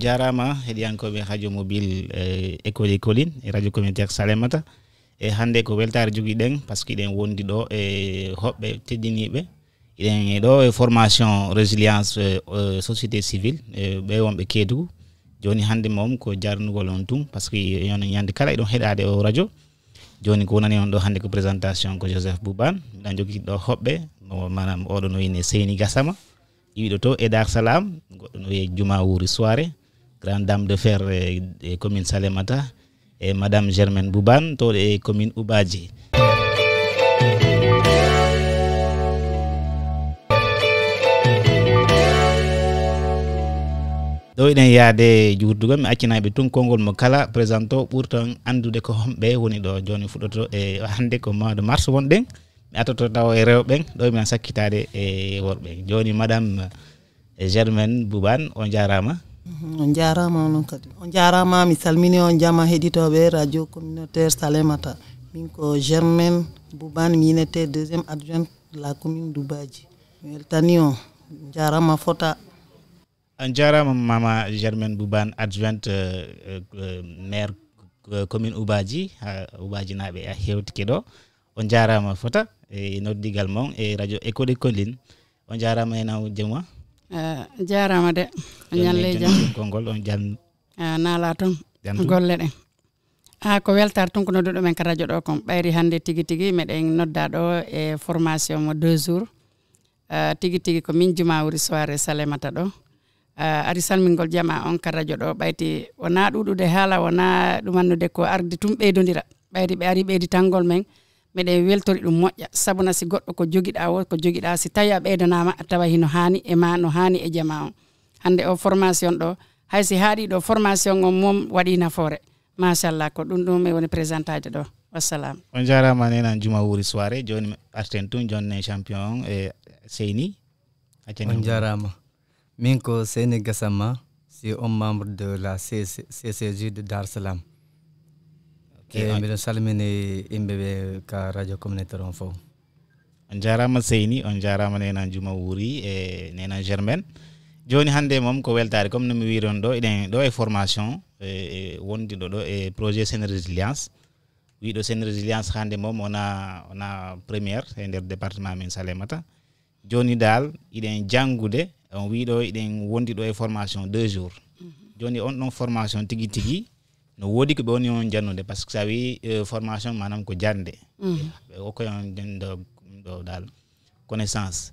jarama heɗiyankoɓe radio mobile école colline e radio communautaire Salémata e hande ko weltare joguiɗen par ce que ɗen wondi ɗo e hoɓɓe teddiniɓe eɗen ɗo e formation résilience société civile ɓe wonɓe Kédougou joni hande mom ko jarnugol on tum par ce que yon ñande kala eɗon heɗade o radio joni ko wonani on ɗo hande ko présentation ko Joseph Boubane miɗan jogui ɗo hoɓɓe manam oɗo no wine Seyni Gassama yiɗo to e Dar Salam goɗɗo no wiye Juma Wuri Soirée grande dame de fer e commune Salémata e madame Germaine Boubane to e commune Oubadji. ɗo eɗen yaade jurdugo mi accinaɓe tun konngol mo kala présento ɓurton andude ko homɓe woni ɗo joni fuɗɗoto e hande ko mois de mars wonɗen mi atoto taw e rewɓen ɗo miɗan sakkitade e worɓe joni madame Germaine Boubane on jarama. On jarama non kadi on jarama mi salmini on jama heɗitoɓe radio communautaire Salémata min ko Germaine Boubane mi yinete deuxième adjointe de la commune d'Oubadji mi weltani on jarama fota. On jarama mama Germaine Boubane adjointe maire commune Oubadji Oubadji naɓe a hewtike ɗo on jarama fota e noddigal mon e radio école colline on jarama e naw jemma jarama de ñalle jam kongol on jan nala ton golle ɗen ko weltar ton ko nodduɗo men ka radio ɗo kon ɓayri hande tigui tigui meɗen nodda ɗo e formation mo 2 jours tigui tigui ko min Juma Wuri Soirée Salémata ɗo ari salmingol jama on ka radio ɗo ɓayti wona ɗuɗude haala wona ɗumannude ko arde tum ɓeydodira ɓayri ɓe ari ɓeydi tangol men meɗen weltori ɗum moƴƴa sabuna si goɗɗo ko joguiɗa o ko joguiɗa si tawi a ɓeydanama a tawa hino hani e ma no hani e jama on hande o formation ɗo haysi haaɗi ɗo formation on mom waɗi nafoore machallah ko ɗum e woni présentage ɗo wassalam. On jarama nena Juma Wuri Soirée joni arten tun jonne champion e Seyni on jarama min ko Seyni Gassama si on membre de la CCJ de Dar Salam. Mbiɗon salmini yimɓeɓe ka radio communautaire on fof. On jarama Seyni on jarama nena Juma Wuri e nena Germaine joni hande mom ko weltare comme no mi wiron ɗo eɗen ɗo e formation wondi ɗo e projet Sen Résilience wiɗo Sen Résilience hande mom ona première e nder département men Salémata joni dal eɗen janggude on wiɗo eɗen wondi ɗo e formation 2 jours joni on ɗon formation tigui tigui no wodi ko ɓe woni on jannude par ce que sa wi formation manam ko jande ɓe hokkoyon ɗo dal connaissance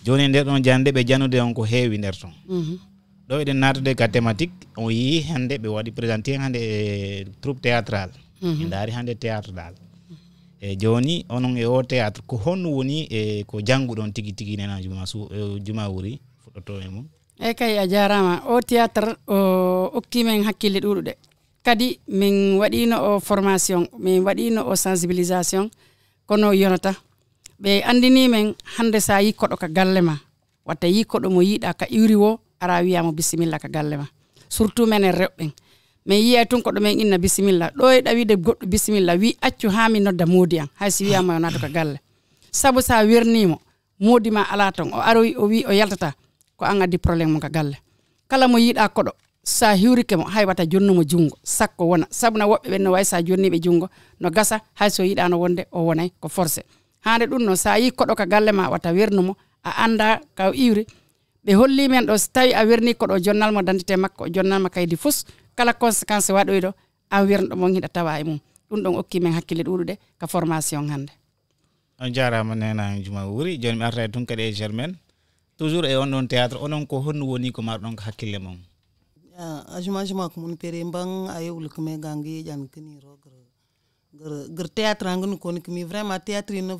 joni nder ɗon jande ɓe jannude on ko heewi nder ton ɗo eɗen natude ka thématique on yi hande ɓe waɗi présenté hande e troupe théâtral en daari hande théâtre dal e joni onon e o théâtre ko honno woni e ko jangguɗon tigui tigui nena Juma Wuri fuɗɗoto e mum e kay a jarama o théâtre o okkimen hakkille ɗuɗuɗe kadi min waɗino o formation min waɗino o sensibilisation kono yonata ɓe andini men hande sa yi koɗo ka galle ma watta yi koɗo mo yiɗa ka iwri wo ara wiyamo bisimilla ka galle ma surtout menen rewɓen min yiyay tun koɗo men inna bisimilla ɗo e ɗawide goɗɗo bisimilla wi accu ha mi nodda moodi an haysi wiyama yo nato ka galle sabu sa wernimo moodi ma ala ton o aroyi o wi o yaltata ko an addi probléme mo ka galle kala mo yiɗa koɗo sa hiwrike mo hay wata jonnumo jungo sakko wona sabuna woɓɓe ɓen no way sa jonniɓe jungo no gasa hay so yiɗano wonde o wonay ko forcé hande ɗum no sa yi koɗo ka galle ma wata wernumo a anda ka iwri ɓe holli men ɗo so tawi a werni koɗo jonnalmo dentité makko o jonnalma kaydi fus kala conséquence waɗoyɗo an wernuɗo mon hiɗa tawa e mum ɗum ɗon okki men hakkille ɗuɗuɗe ka formation hande. On jarama nena Juma Wuri joni mi arta tun kadi e Germaine toujours e on ɗon théâtre onon ko honno woni ko marɗon ko hakkille mon ajuma ko mun pere mbang ayewul ko me gangi jan kini ro gr théâtre ngun ko ni vraiment théâtre no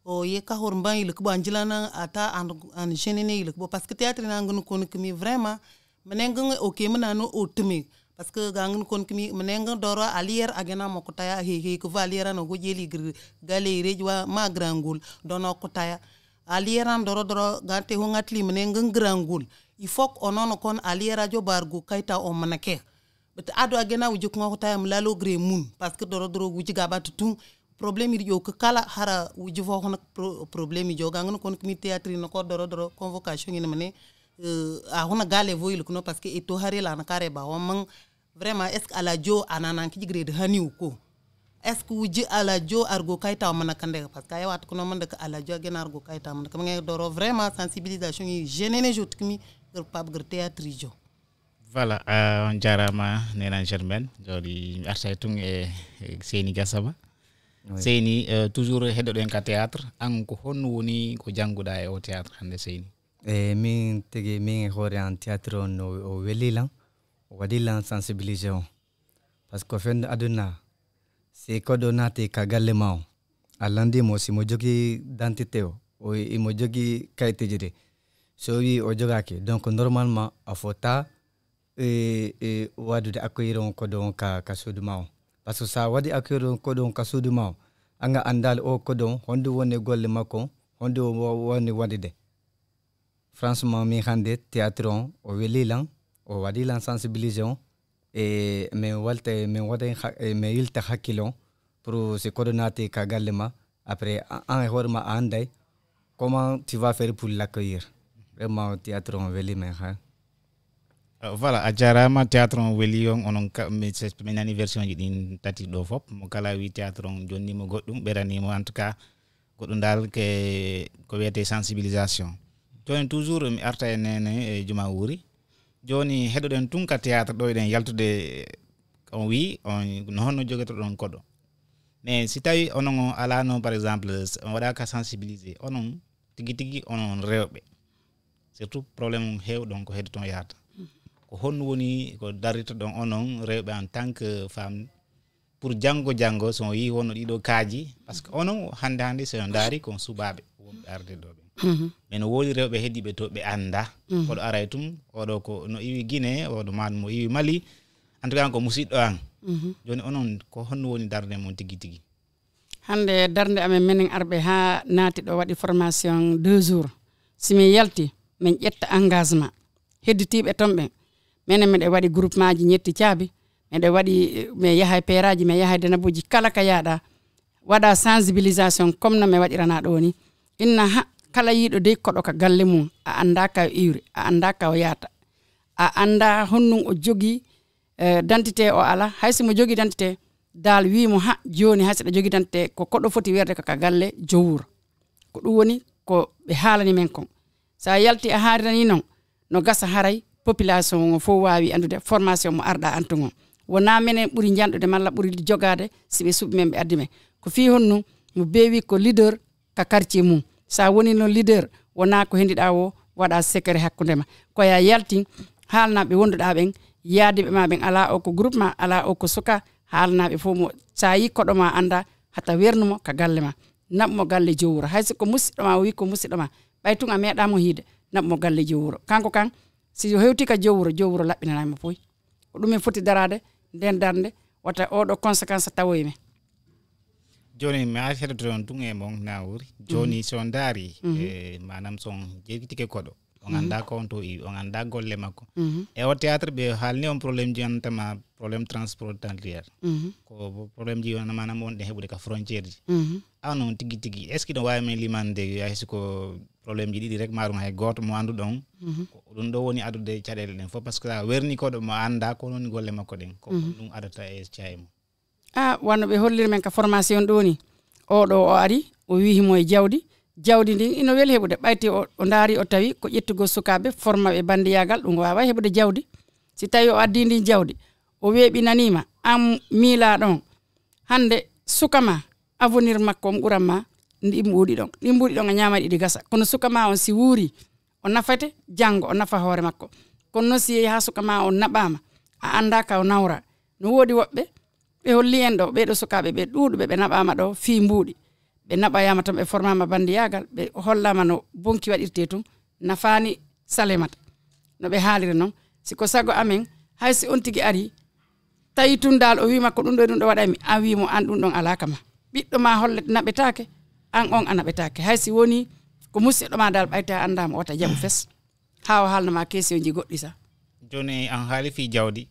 o ye ka hor mbang il ko banjilana ata an jenene il ko parce que théâtre ngun ko ni vraiment meneng o ke menano o tumi parce que gangun kon kimi meneng doro alier agena mo ko taya he ko valiera no go jeli gr galeri wa ma grangul dono ko taya alieran doro gante ho ngatli meneng grangul il faut onono kon aliera jo bargu kayta o manake bet ado agena wujuk ngo tayam lalo gre mun parce que doro wujiga batutum problème yi yo ko kala hara wuju fo hono problème jo gangun kon kimi théâtre no ko doro convocation ni mane a huna gale voyil kuno parce que eto hare la na kare ba wamman vraiment est ce que ala jo anana ki grade hani ko est ce que wuji ala jo argo kayta man kande parce que ay wat kuno man de ala jo gen argo kayta man kam ngay doro vraiment sensibilisation yi jenene jotkmi gur pap gur théâtre jo voilà on jarama nena Germaine jodi arta tung e Seyni Gassama Seyni toujours hedo den ka théâtre an ko honno woni ko janguda e o théâtre hande Seyni min tege min hore en théâtre no o welilan o wadilan sensibilisation parce que fen aduna c'est ko donate ka gallema alandi mo si mo jogi identité o e mo jogi kayte jide so wi o jogake donc normalement a fota wadude accueillir ko don ka suduma parce que ça wadi accueillir ko don ka suduma anga andal o ko don hondo woni golle makko hondo woni wadide franchement mi hande théâtre o welilan o wadilan sensibilisation e me walte me wade me yilta hakilo pour se coordonner ka gallema après en horma anday comment tu vas faire pour l'accueillir vraiment théâtre on weli men ha voilà a jarama théâtre on weli on onon men anniversaire ji din tati do fop mo kala wi théâtre on jonni mo goddum berani mo en tout cas goddum dal ke ko wiyete sensibilisation joni toujours mi arta e nene juma wuri joni hedoden tun ka théâtre do eden yaltude on wi on no honno jogeto don kodo mais si tawi onon ala no par exemple on wada ka sensibiliser onon tigi onon rewbe surtout problème heew donc heddo ton yaata ko honno woni ko darrito don onon rewbe en tant que femme pour jango so yi wonno dido kaaji parce que onon hande so ndari ko subabe wonbe arde do men wodi rewbe heddibe to be anda ko do aray tum odo ko no iwi Guinée odo man mo iwi Mali en tout cas ko musiddo an joni onon ko honno woni darde mon tigi hande darde amen menen arbe ha naati do wadi formation 2 jours simi yalti men ƴetta engagement hedditibe tombe menen me de wadi groupement ji ñetti ciabi me de wadi me yahay peraji me yahay denabuji kala ka yaada wada sensibilisation comme no me wadirana do ni inna kala yido de kodo ka galle mum a anda ka iwre a anda ka o yata a anda honnun o jogi identité o ala haysi mo jogi identité dal wi mo joni haysi da jogi identité ko kodo foti werde ka galle jowur ko dum woni ko be halani men kon sa yalti a haarani non no gasa haray population fo wawi andude formation mo arda antungo wona menen buri jandude malla buri jogade sibe subi men be adime ko fi honnu mo bewi ko leader ka quartier mum sa woni no leader wona ko hendida wo wada secret hakkundema ko ya yalti halnabe wonduda ben yaadibe ma ben ala o ko groupement ala o ko suka halnabe fo mo sa yi kodo ma anda hata wernumo ka galle ma nabmo galle jowuro hayso ko musiddo ma wi ko musiddo ma baytun a meeda mo hiide nabmo galle jowuro kanko kan si hewti ka jowuro labbinana mo poy ko dum en foti darade den darde wata odo conséquence tawoyme joni mi affaire don tun e mon nawuri joni son dari manam son jegitike kodo on anda ko on to on anda golle makko e o théâtre be halni on problème ji antama problème transfrontalier ko problème ji on manam on de hebude ka frontière ji anon tigi est ce que do way men limande ay ko problème ji didi rek marum hay goto mo andu don ko dum do woni adude cadele den fo parce que la werni ko do mo anda ko non golle makko den ko dum adata e ciaymo wonno be hollir men ka formation do ni o do o ari o wi himo e jawdi ndi ino wel hebude bayti o ndaari o tawi ko ƴettugo sukabe forma be bandiyagal dum wawa hebude jawdi si tawi o addi ndi jawdi o weebinanima am mila don hande sukama avenir makko ɓuranma ndi mbuudi don a ñamadi di gasa kono sukama on si wuuri o nafate jango o nafa hoore makko kono si ha sukama on nabama a anda ka o nawra no wodi wobbe be holli en do be do sukabe be duudube be nabama do fi mbuudi be nabayama tan be formama bandiyagal be hollama no bonki wadirte tum nafani salemata no be haalire non siko sago amen haysi on tigi ari tayi tundal o wi makko dum do wadami a wi mo an dum don alaka ma biddo ma hollet nabetaake an on anabetaake haysi woni ko musiddo ma dal bayta andama wata jabu fes haw halna ma question ji goddi sa joni an haali fi jawdi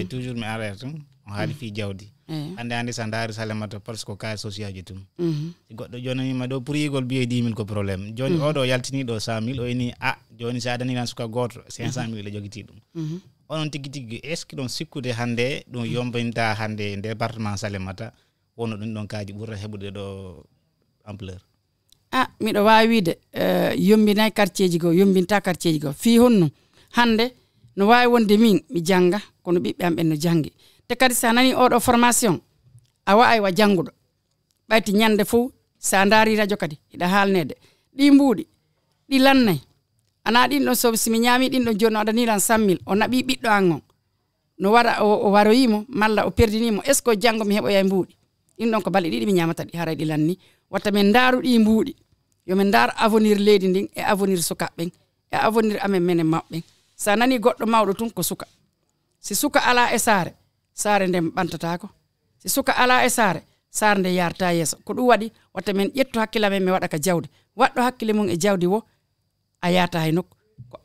toujours mi arrête on haali fi jawdi hande sa ndaari Salémata presque ka social ji tum goɗɗo jonanima ɗo pour yigol biye 10 000 ko probléme joni oɗo yaltini ɗo 100 000 o ini joni sa adani tan suka goto 500 000 le jogiti ɗum onon tigui tigui est ce que ɗon sikkude hande ɗum yombinta hande département Salémata wono ɗum ɗon kaji ɓurta heɓude ɗo ampleur miɗo wawi wiide yombinay quartier ji go yombinta quartier ji go fi honno hande no wawi wonde min mi janga kono ɓiɓɓe am ɓen no jangi te kadi sa nani oɗo formation a wawi wa janguɗo ɓayti ñande fo sa daari radio kadi hiɗa haalnede ɗi mbuuɗi ɗi lannay ana ɗin ɗon so simi ñaami ɗin ɗon joni o adaniran 100 000 o naɓi ɓiɗɗo an on no waɗa o waroyimo malla o perdinimo est ce que o janggo mi heɓoya mbuuɗi ɗin ɗon ko balɗe ɗiɗi mi ñamata ɗi haray ɗi lanni watta min ndaaru ɗi mbuuɗi yomin ndaar avenir leydi ndin e avenir sukaɓɓen e avenir amen menen mawɓen sa nani goɗɗo mawɗo tun ko suka si suka ala e saare nde ɓantatako si suka ala e saare nde yarta yeeso ko ɗum waɗi watta min ƴettu hakkille men mi waɗa ka jawdi waɗɗo hakkille mum e jawdi wo a yarta hay nokku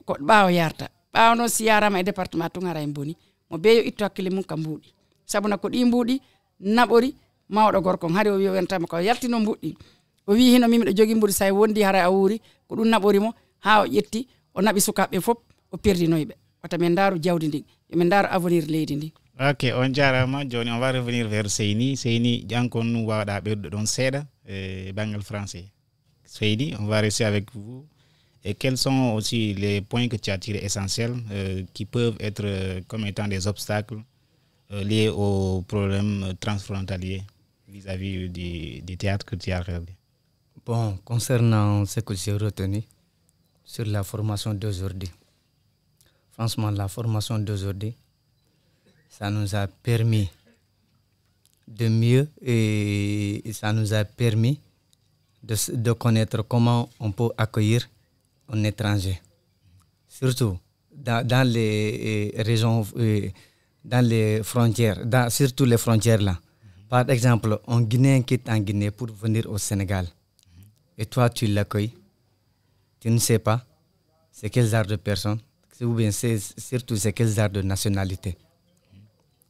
ko ɓaawo yarta ɓaawo noon si yarama e département tun ara en boni mo beeyo ittu hakkille mum ka mbuuɗi sabuna ko ɗi mbuuɗi naɓori mawɗo gorkon hari o wi wentama ko yaltino mbuɗɗi o wi hino mimiɗo jogui mbuɗi sa wondi hara a wuuri ko ɗum naɓorimo ha o ƴetti o naɓi sukaɓe fof o perdinoyɓe wata min daaru jawdi ndin yomin daaru avenir leydi ndi. Ok, on jarama joni on va revenir vers Seyni jankon wawɗa ɓeyduɗo ɗon seeɗa bangal français. Seyni, on va rester avec vous. Et quels sont aussi les points que tu as tirés essentiels qui peuvent être comme étant des obstacles liés aux problèmes transfrontaliers vis-à-vis du théâtre que tu as regardé? Bon, concernant ce que j'ai retenu sur la formation d'aujourd'hui, franchement, la formation d'aujourd'hui, ça nous a permis de mieux et ça nous a permis de connaître comment on peut accueillir un étranger. Surtout dans les régions, dans les frontières, surtout les frontières là. Par exemple, un Guinéen quitte en Guinée pour venir au Sénégal. Et toi, tu l'accueilles. Tu ne sais pas c'est quel genre de personne, ou bien surtout c'est quel genre de nationalité.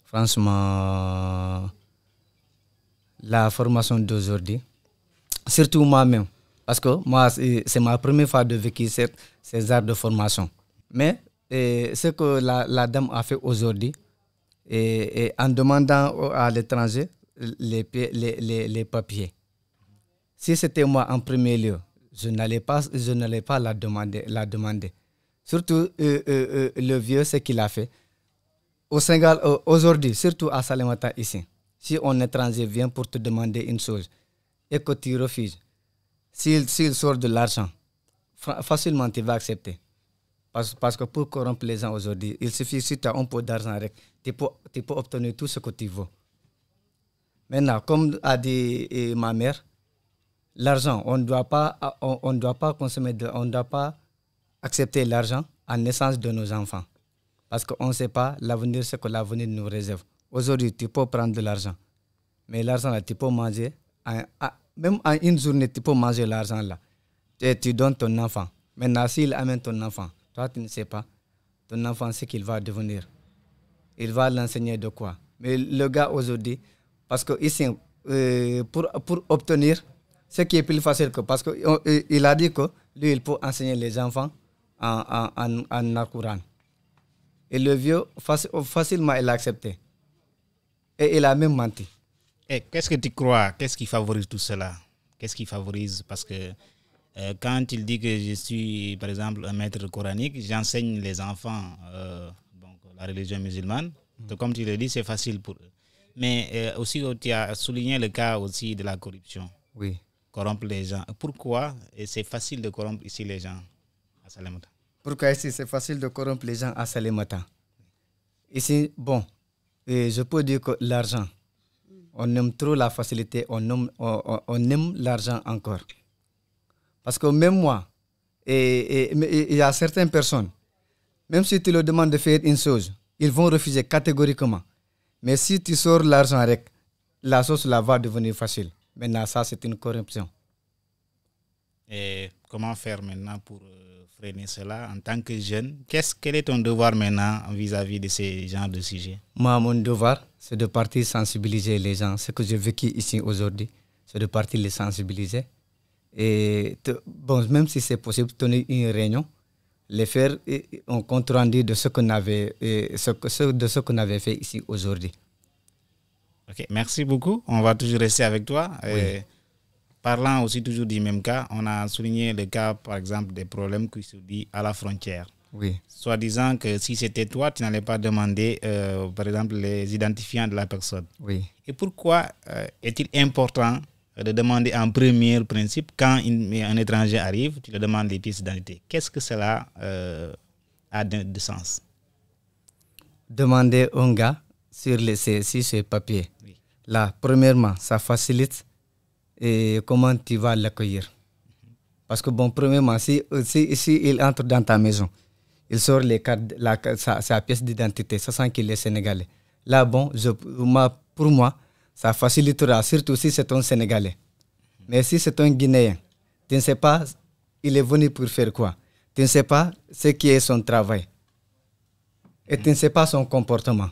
Franchement, la formation d'aujourd'hui, surtout moi-même, parce que moi, c'est ma première fois de vécu ces genres de formation. Mais ce que la dame a fait aujourd'hui, et en demandant à l'étranger les papiers. Si c'était moi en premier lieu, je n'allais pas la demander. Surtout le vieux, ce qu'il a fait. Au Sénégal, aujourd'hui, surtout à Salémata ici, si un étranger vient pour te demander une chose et que tu refuses, s'il sort de l'argent, facilement tu vas accepter. Parce que pour corrompre les gens aujourd'hui, il suffit si tu as un peu d'argent, tu peux obtenir tout ce que tu veux. Maintenant, comme a dit ma mère, l'argent, on ne doit pas consommer, on ne doit pas accepter l'argent en naissance de nos enfants. Parce qu'on ne sait pas l'avenir, ce que l'avenir nous réserve. Aujourd'hui, tu peux prendre de l'argent. Mais l'argent, là, tu peux manger. Même en une journée, tu peux manger l'argent là. Et tu donnes ton enfant. Maintenant, s'il amène ton enfant, toi, tu ne sais pas. Ton enfant, ce qu'il va devenir. Il va l'enseigner de quoi. Mais le gars aujourd'hui, parce que ici, pour obtenir, ce qui est plus facile que... Parce qu'il a dit que lui, il peut enseigner les enfants en Al-Qur'an. Et le vieux, facilement, il a accepté. Et il a même menti. Et qu'est-ce que tu crois? Qu'est-ce qui favorise tout cela? Qu'est-ce qui favorise? Parce que quand il dit que je suis, par exemple, un maître coranique, j'enseigne les enfants la religion musulmane. Donc, comme tu le dis, c'est facile pour eux. Mais aussi, tu as souligné le cas aussi de la corruption. Oui. Corrompre les gens. Pourquoi c'est facile de corrompre ici les gens à Salémata? Pourquoi ici c'est facile de corrompre les gens à Salémata? Ici, bon, je peux dire que l'argent, on aime trop la facilité, on aime l'argent encore. Parce que même moi, il y a certaines personnes, même si tu leur demandes de faire une chose, ils vont refuser catégoriquement. Mais si tu sors l'argent avec, la chose là va devenir facile. Maintenant, ça, c'est une corruption. Et comment faire maintenant pour freiner cela en tant que jeune? Quel est ton devoir maintenant vis-à-vis de ces genres de sujets? Moi, mon devoir, c'est de partir sensibiliser les gens. Ce que j'ai vécu ici aujourd'hui, c'est de partir les sensibiliser. Et bon, même si c'est possible, tenir une réunion, les faire un compte rendu de ce qu'on avait, fait ici aujourd'hui. Ok, merci beaucoup. On va toujours rester avec toi. Oui. Parlant aussi toujours du même cas, on a souligné le cas, par exemple, des problèmes qui se disent à la frontière. Oui. Soit disant que si c'était toi, tu n'allais pas demander, par exemple, les identifiants de la personne. Oui. Et pourquoi est-il important de demander en premier principe, quand un étranger arrive, tu lui demandes les pièces d'identité? Qu'est-ce que cela a de sens? Demander un gars sur ces papiers. Oui. Là, premièrement, ça facilite et comment tu vas l'accueillir. Parce que, bon, premièrement, si il entre dans ta maison, il sort sa pièce d'identité, ça sent qu'il est sénégalais. Là, bon, pour moi, ça facilitera, surtout si c'est un Sénégalais. Mais si c'est un Guinéen, tu ne sais pas, il est venu pour faire quoi. Tu ne sais pas ce qui est son travail. Et tu ne sais pas son comportement.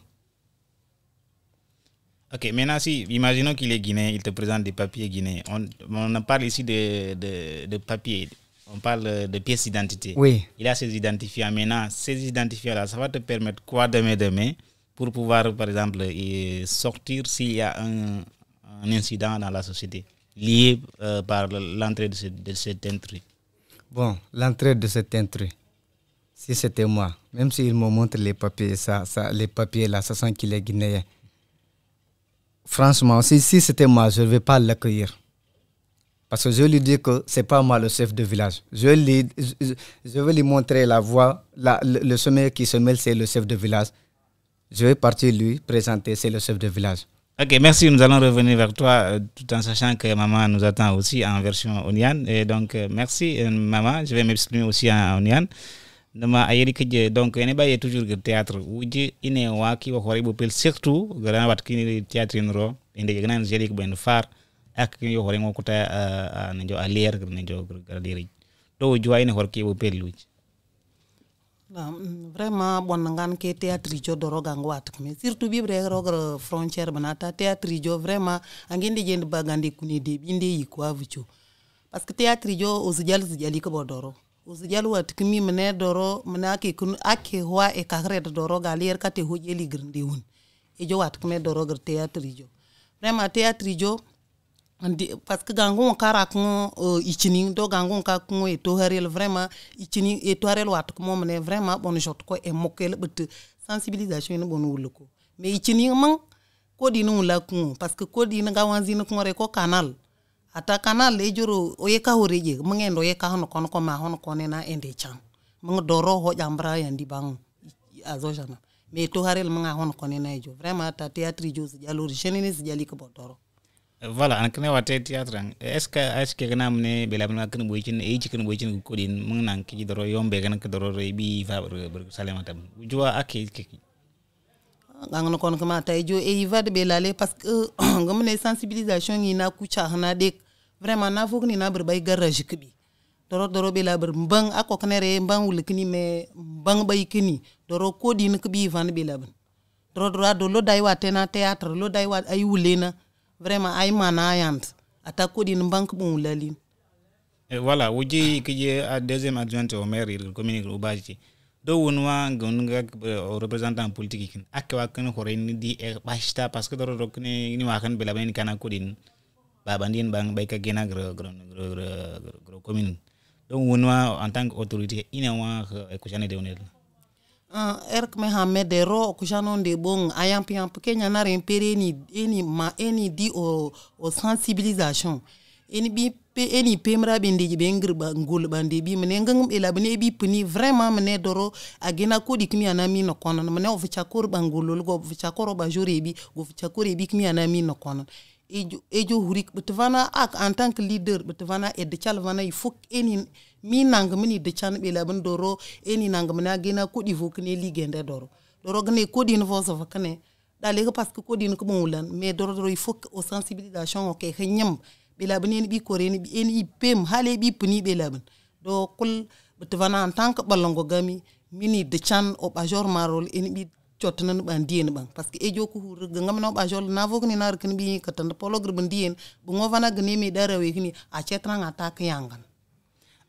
Ok, maintenant, imaginons qu'il est guinéen, il te présente des papiers guinéens. On parle ici de papiers, on parle de pièces d'identité. Oui. Il a ses identifiants. Maintenant, ces identifiants-là, ça va te permettre quoi demain pour pouvoir, par exemple, sortir s'il y a un incident dans la société lié par l'entrée de cet intrus? Bon, l'entrée de cet intrus, si c'était moi, même s'il me montre les papiers, les papiers là, ça sent qu'il est guinéen. Franchement, si c'était moi, je ne vais pas l'accueillir. Parce que je lui dis que ce n'est pas moi le chef de village. Je vais lui montrer la voie, le sommet qui se mêle, c'est le chef de village. Je vais partir lui présenter, c'est le chef de village. Ok, merci. Nous allons revenir vers toi tout en sachant que maman nous attend aussi en version Onian. Et donc, merci maman. Je vais m'exprimer aussi en Onian. Donc, on est toujours le théâtre. Uji ine waki wa hori bopel surtout grand wat kini théâtre nro inde grand jelik ben far ak yo hori ngokota njo alier njo gradiri. Do jwa ine hor ki bopel luji. Vraiment bon ngan ke théâtre jo doro gango wat mais surtout bi bre rogre frontière banata théâtre jo vraiment angende jend bagande kuni de binde yiko avucho parce que théâtre jo ozijali ko bodoro ozijali wat kimi mene doro mena ke kun ake wa e kakre doro galier kate hojeli grinde won e jo wat kime doro gr théâtre jo vraiment théâtre jo parce que gangon kara ko ichini do gangon ka ko e to harel vraiment ichini e to harel wat ko mom ne vraiment bon jot ko e mokel but sensibilisation ne bon wuluko mais ichini man ko di no la ko parce que ko di nga wanzi no ko re ko canal ata canal e joro o ye ka horeje mangendo ye ka hono ko ma hono ko ne na ende chan mang doro ho jambra yandi bang azojana mais to harel manga hono ko ne na jo vraiment ta théâtre jo jalo jeunesse jali ko doro. Voilà, en kana wate théâtre est-ce que kana mne bela bela kan boycin e ci kan boycin ko din mun nan ki doro yombe kan ko doro bi fa salema tam jua akki ngano kon kama tay jo e va de belale parce que ngamne sensibilisation ni na ku chahna de vraiment na fok ni na ber bay garage kibi doro bela ber mbang ako kanere mbang wul kini me mbang bay kini doro ko din kibi van bela ban doro do lo day wate na théâtre lo day wat ay wulena vraiment ay manayant ata ko din banque bon lalin. Et voilà, wuji qui est deuxième adjointe au maire il communique au baji do wonwa gonga représentant politique akwa kan hore ni di e basta parce que do rok ni wa kan bela ben kana ko din babandin bang bay ka gena gro commune donc wonwa en tant qu'autorité ina wa ko jane de onel erk me hamed de ro ko janon de bon ayam pian kenya na rempere eni di o sensibilisation eni pemra bende be ngir ba ngul bande bi mene ngam ela bene bi puni vraiment mene doro agena ko dikmi anami no kono mene o ficha kor bangul go ficha kor ba jore bi go ficha kor bi kmi anami no kono ejo hurik betvana ak en tant que leader betvana et de chalvana il faut eni mi nang mini de chan be laban doro eni nang mena gena ko di vok ne ligende doro gne ko di no voso vakane dale parce que ko di no ko mulan mais doro il faut au sensibilisation ok xenyam be laban eni bi ko reni bi eni pem hale bi puni be laban do kul betvana en tant que balongo gami mini de chan o bajor marol en bi chotnan ban dien bang parce que ejo ko hur ngam no bajol na vok ni nar kin bi katan pologr ban dien bu ngovana gni mi darawe kini a chetran attaque yangan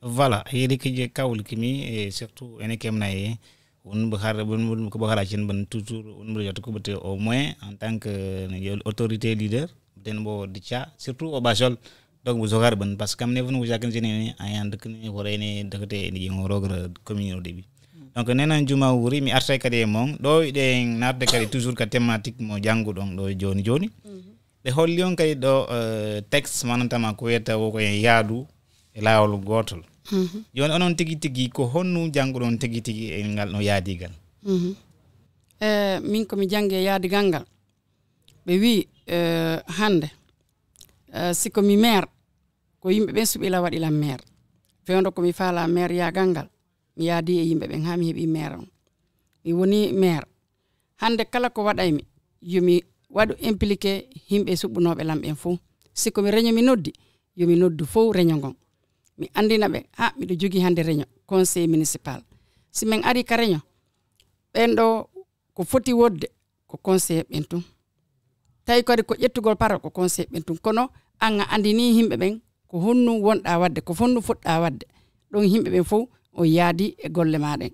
voilà yedi ke kawul kimi et surtout ene kemnaye on bahar bun ko bahara cin ban toujours on bu jot ko bete au moins en tant que autorité leader den bo dicha surtout au bajol donc bu zogar ban parce que am ne vunu jakan jeni ayand kini horene dakate ni ngorogre communauté bi donc nena juma wuri mi arta kadi mon do de narde kadi toujours ka thématique mo jangu don do joni be hollion kadi do texte manantama ko yeta wo ko yaadu e lawol gotol joni onon tigi ko honnu jangu don tigi e ngal no yaadigal min ko mi jange yaadigal ngal be wi hande siko mi maire ko yimbe ben subila wadi la maire fewndo ko mi faala maire yaagal ngal mi yaadi e yimbe ben ha mi hebi maire on mi woni maire hande kala ko wadaymi yomi wadu impliqué himbe subunobe lambe fu siko mi reño mi noddi yomi noddu fo reño ngon mi andina be mi do jogi hande reño conseil municipal si men ari ka reño bendo ko foti wodde ko conseil ben tum tay ko ƴettugol para ko conseil ben tum kono anga andini himbe ben ko honnu wonda wadde ko fonnu fodda wadde don himbe ben fo o yaadi e golle maden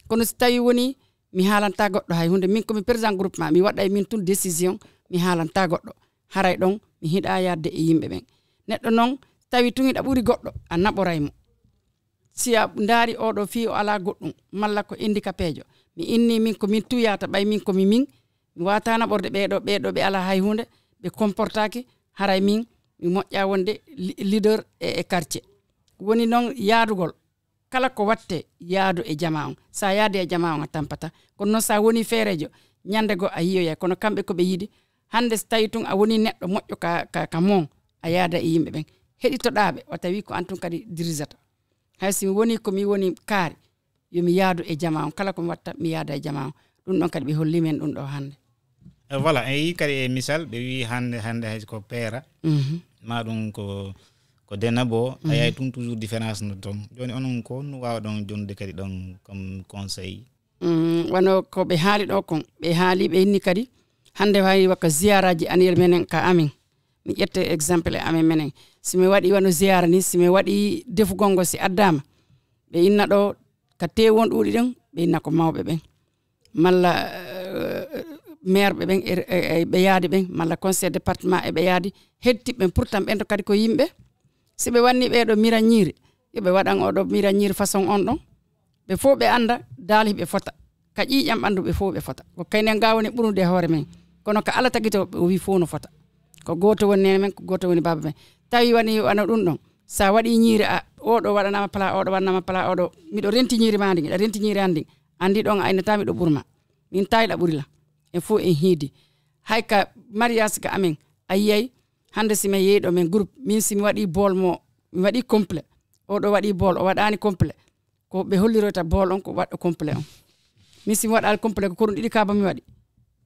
kono si tawi woni mi halanta goddo hay hunde min ko mi président groupement mi waday min tun décision mi halanta goddo haray don mi hida yaade e yimbe ben neddo non tawi tun ida buri goddo a naboraymo siya ndari odo fi o ala goddum malla ko handicapéjo mi inni min ko min tuyata bay min ko mi wata naborde beedo be ala hay hunde be comportaki haray min mi moƴƴa wonde leader e quartier woni non yaadugol kala ko watte yaadu e jama on sa yaade e jama on tampata kono non sa woni feerejo nyande go a yiyoya kono kambe ko be yidi hande tawi tun a woni neddo moƴƴo ka mon a yaada e yimbe ben heditodabe o tawi ko antun kadi dirisata haysi woni ko mi woni kaari yomi yaadu e jama on kala ko mi watta mi yaada e jama on dum don kadi be holli men dum do hande voilà e kadi e misal be wi hande hay ko pera ma dum ko denabo ayay tun toujours différence no ton joni onon ko no wawa don jonde kadi don comme conseil wano ko be haali do kon be haali be inni kadi hande wayi waka ziyaraji annuel menen ka amin mi ƴette exemple amin menen simi wadi wano ziyara ni simi wadi defu gongo si addama be inna do ka tewon dudi den be inna ko mawbe ben malla maire be ben be yaadi ben malla conseil département e be yaadi heddi ben pourtant ben to kadi ko yimbe sibe wanni be do miranyiri be wadan o do miranyiri façon on don be fo be anda dal hibe fota ka ƴiƴam bandu be fo be fota ko kaynen gawoni burude hoore men kono ka ala tagito o wi fo no fota ko goto woni men ko goto woni baba men tawi wani wana dum don sa wadi nyiri o do wadanama pala o do wadanama pala o do mido renti nyiri mandi da renti nyiri andi don ayna tami do burma min tayda burila e fo en hiidi hayka mariage ga amen ayay hande sime yeedo men groupe min simi wadi bol mo mi wadi complet o do wadi bol o wadani complet ko be hollirota bol on ko waddo complet on min simi wadal complet ko korun didi kaba mi wadi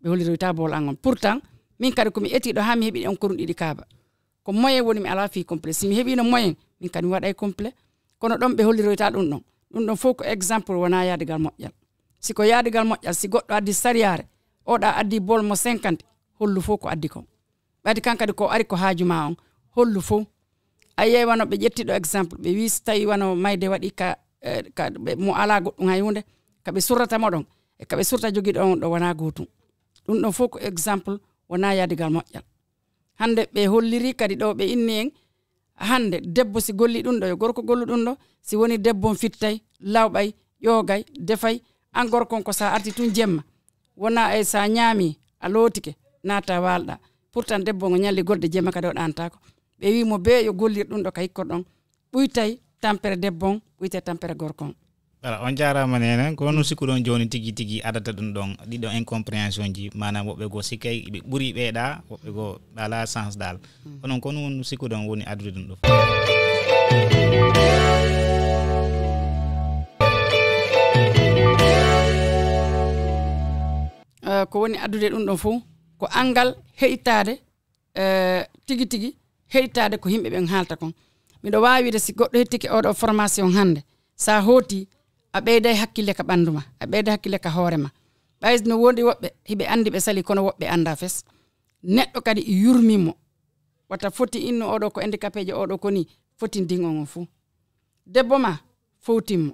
be hollirota bol an on pourtant min kadi ko mi eti do ha mi hebi on korun didi kaba ko moyen woni mi ala fi complet simi hebi no moyen min kadi mi waday complet kono don be hollirota dum don fo ko exemple wona yaadigal moƴƴal siko yaadigal moƴƴal si goddo addi sariare o da addi bol mo 50 hollu fo ko addi ko badi kankadi ko ari ko haajuma on hollu fo ayey wano be jetti do exemple be wi tawi wano mayde wadi ka mo ala goddum hay hunde ka be surrata modon e ka be surta jogi do wana gotum dum don fo ko exemple wona yaadigal moƴƴal hande be holliri kadi do be inni en hande debbo si golli dum do yo gorko gollu dum do si woni debbo fittay lawbay yogay defay an gorkon ko sa arti tun jemma wona e sa nyami a lotike nata walda pourtant debbo ngo nyalli golde jemma kadi o danta ko be wi mo be yo gollir dum do kay ko don buytay tampere debbo buytay tampere gorkon voilà on jarama nena ko no sikku don joni tigi adata dum don dido incompréhension ji manam wobbe go sikay be buri beeda wobbe go bala sens dal onon ko no sikku don woni adude dum do ko woni adude dum don fu ko angal heitade tigi heitade ko himbe ben halta kon mi do wawi de si goddo hettiki o do formation hande sa hoti a ɓeyday hakkille ka ɓandu ma a ɓeyday hakkille ka hoore ma ɓays no wondi woɓɓe hiɓe andi ɓe sali kono woɓɓe anda fes neɗɗo kadi yurmimo wata foti inno oɗo ko handicapé je oɗo koni foti ndingo ngo fuu debbo ma fowtimmo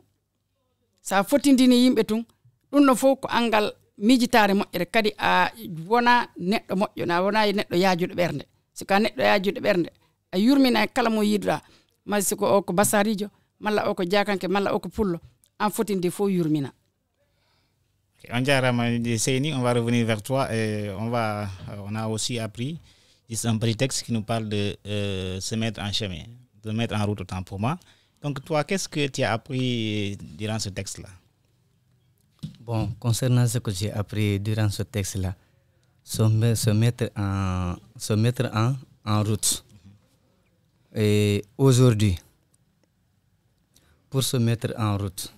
sa fotindini yimɓe tun ɗum no fof ko angal mijitare moƴƴere kadi a wona neɗɗo moƴƴo na wona neɗɗo yaajuɗo ɓernde sika neɗɗo yaajuɗo ɓernde a yurmina e kala mo yiduɗa ma siko o ko basarijo malla o ko jakanke malla o ko pullo en fotindi fof yurmina. On Seyni, on va revenir vers toi. On a aussi appris un petit texte qui nous parle de se mettre en chemin, de mettre en route autant pour moi. Donc toi, qu'est-ce que tu as appris durant ce texte-là? Bon, concernant ce que j'ai appris durant ce texte-là, se mettre en route. Et aujourd'hui, pour se mettre en route,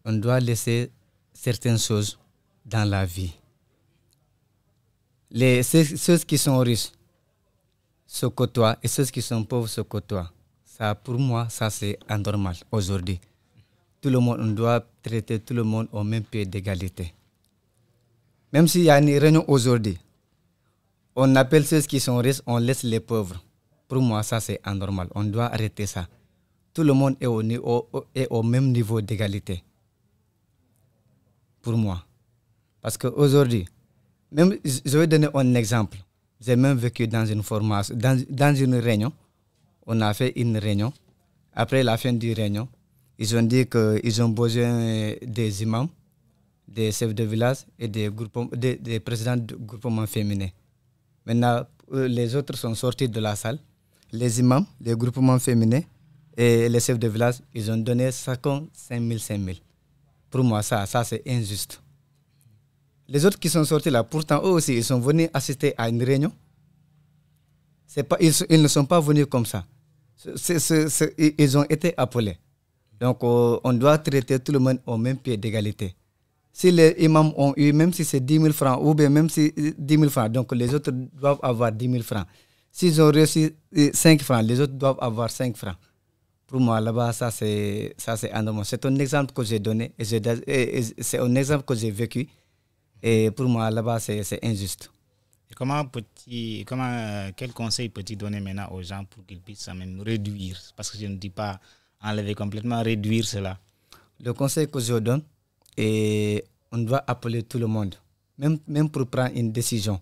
on doit laisser certaines choses dans la vie. Ceux qui sont riches se côtoient et ceux qui sont pauvres se côtoient. Ça, pour moi, ça c'est anormal aujourd'hui. Tout le monde, on doit traiter tout le monde au même pied d'égalité. Même s'il y a une réunion aujourd'hui, on appelle ceux qui sont riches, on laisse les pauvres. Pour moi, ça c'est anormal. On doit arrêter ça. Tout le monde est au même niveau d'égalité. Pour moi. Parce qu'aujourd'hui, même, je vais donner un exemple. J'ai même vécu dans une formation, dans une réunion. On a fait une réunion. Après la fin du réunion, ils ont dit qu'ils ont besoin des imams, des chefs de village et des présidents de groupements féminins. Maintenant, les autres sont sortis de la salle. Les imams, les groupements féminins et les chefs de village, ils ont donné chacun 5 000. Pour moi, ça c'est injuste. Les autres qui sont sortis là, pourtant, eux aussi, ils sont venus assister à une réunion. Ils ne sont pas venus comme ça. Ils ont été appelés. Donc, on doit traiter tout le monde au même pied d'égalité. Si les imams ont eu, même si c'est 10 000 francs, ou bien même si 10 000 francs, donc les autres doivent avoir 10 000 francs. S'ils ont reçu 5 francs, les autres doivent avoir 5 francs. Pour moi, là-bas, ça c'est anormal. C'est un exemple que j'ai donné, et c'est un exemple que j'ai vécu. Et pour moi, là-bas, c'est injuste. Et quel conseil peux-tu donner maintenant aux gens pour qu'ils puissent même réduire? Parce que je ne dis pas enlever complètement, réduire cela. Le conseil que je donne, et on doit appeler tout le monde, même pour prendre une décision.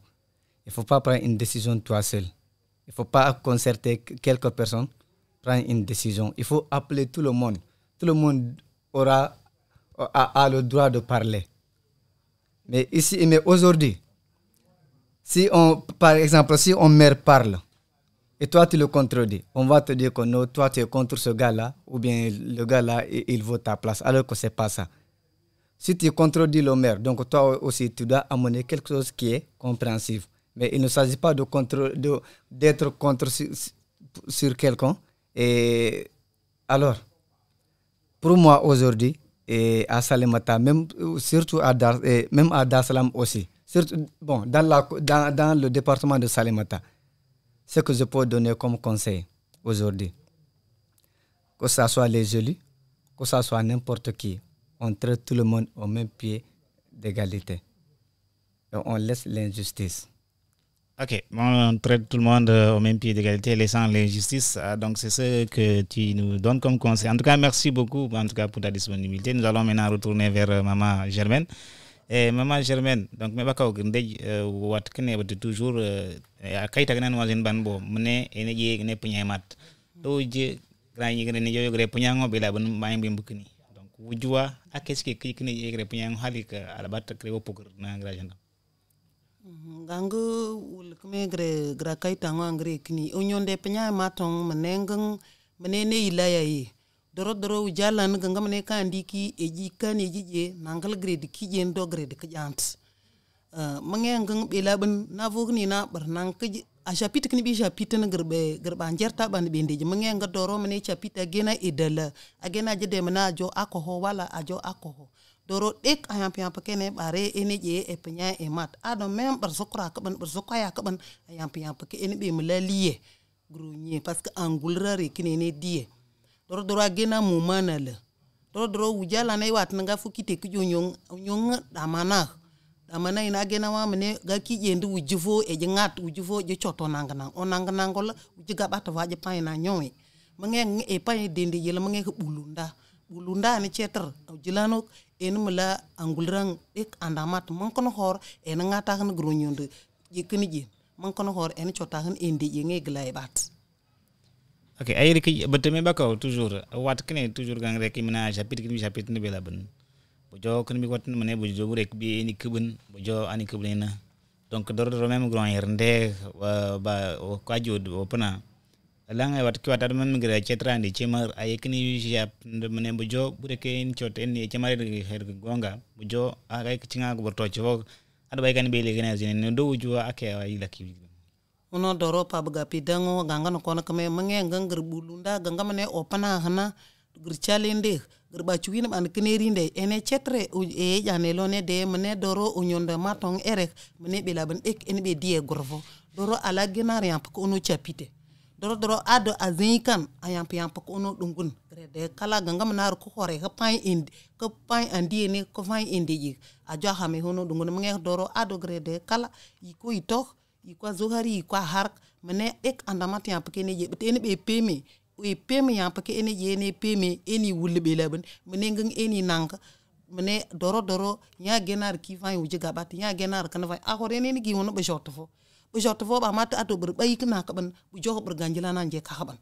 Il ne faut pas prendre une décision toi seul. Il ne faut pas concerter quelques personnes, prendre une décision. Il faut appeler tout le monde. Tout le monde a le droit de parler. Mais aujourd'hui, par exemple, si un maire parle, et toi tu le contredis, on va te dire que non, toi tu es contre ce gars-là, ou bien le gars-là, il vaut ta place, alors que ce n'est pas ça. Si tu contredis le maire, donc toi aussi tu dois amener quelque chose qui est compréhensible. Mais il ne s'agit pas d'être contre sur quelqu'un. Et alors, pour moi aujourd'hui, et à Salémata, surtout même à Dar Salam aussi, surtout, bon, dans le département de Salémata, ce que je peux donner comme conseil aujourd'hui, que ce soit les élus, que ce soit n'importe qui, on traite tout le monde au même pied d'égalité. Et on laisse l'injustice. Ok, on traite tout le monde au même pied d'égalité, laissant l'injustice. Donc c'est ce que tu nous donnes comme conseil. En tout cas, merci beaucoup pour ta disponibilité. Nous allons maintenant retourner vers Maman Germaine. Et Maman Germaine, donc me bakaw ndej wat kene wat toujours kayta gnan wazen banbo mne energie ne punya mat. To je grand yi ne yo gre punya ngo bela ban may mbim bukni. Donc wujwa akeski kikni ye gre punya ngo halika alabat kreo poker na grajanda. Gangu ulkme gre gra kayta ngo ngre kni onyonde punya matong menengeng menene ilaya yi. Doro jalan ganga mane kan diki eji kan eji je nangal grade ki jen do grade ka jant mangen bela ban na vogni na barnan ka a chapit kni bi chapit na gerba jerta ban be ndeje mangen ga doro mane chapit agena idala agena je de mana jo akoho wala ajo akoho doro ek ayam pian pakene bare eneje e penya e mat ado mem bar sokra ka ban bar sokaya ka ban ayam pian pakene be mulaliye grunye parce que angulra re kini ne die doro agena mumana le doro ujala na wat nga fukite kujo nyong damana ina gena wa mene ga kijendu ujifo e jingat ujifo je choto nangana onangana ngol ujiga bata waje paina nyoy mange e pay dende yela mange bulunda ni cheter ujilano enumla angulrang ek andamat man kono hor en ngata kan gronyonde yekini je man kono hor en chota kan ende je ngeglay bat. Ok, ayri ki beteme bako toujours wat kene toujours gang rek mina chapitre ni bela ben. Bojo kan mi wat mane bojo rek bi ni kubun bojo ani kubuna. Donc dor même grand hernde ba ko jod opana. Lang wat ki wat man ngira chetrandi chemar ayekni jap mane bojo bureke en chot en chemare her gonga bojo agay kinga go borto cho ada bay kan be le gene zine do wuju ake ay laki. Uno doro pa baga pidango ganga no kono kame mange ngangar bulunda ganga mane opana hana gurchalende gurbachuina an knerinde ene chetre e janelo ne de mane doro unyonda matong erek mane belaban ek ene be die gorvo doro ala genar yamp ko no chapite doro ado azinkan ayamp ko no dungun de kala ganga manar ko hore ka pai indi ko pai andi ne ko fai indi ji ajo hame hono dungun mange doro ado grede kala yiko itok yikwa zohari yikwa hark mene ek andamat yang pake ne je betene be peme we peme yang pake ene je ne peme eni wulle be laben mene ngang eni nang mene doro nya genar ki fay wuje gabat nya genar kan fay akore ne ni gi wono be jotfo ba mat ato ber bay kana ka ban bu jox ber ganjila nan je ka xaban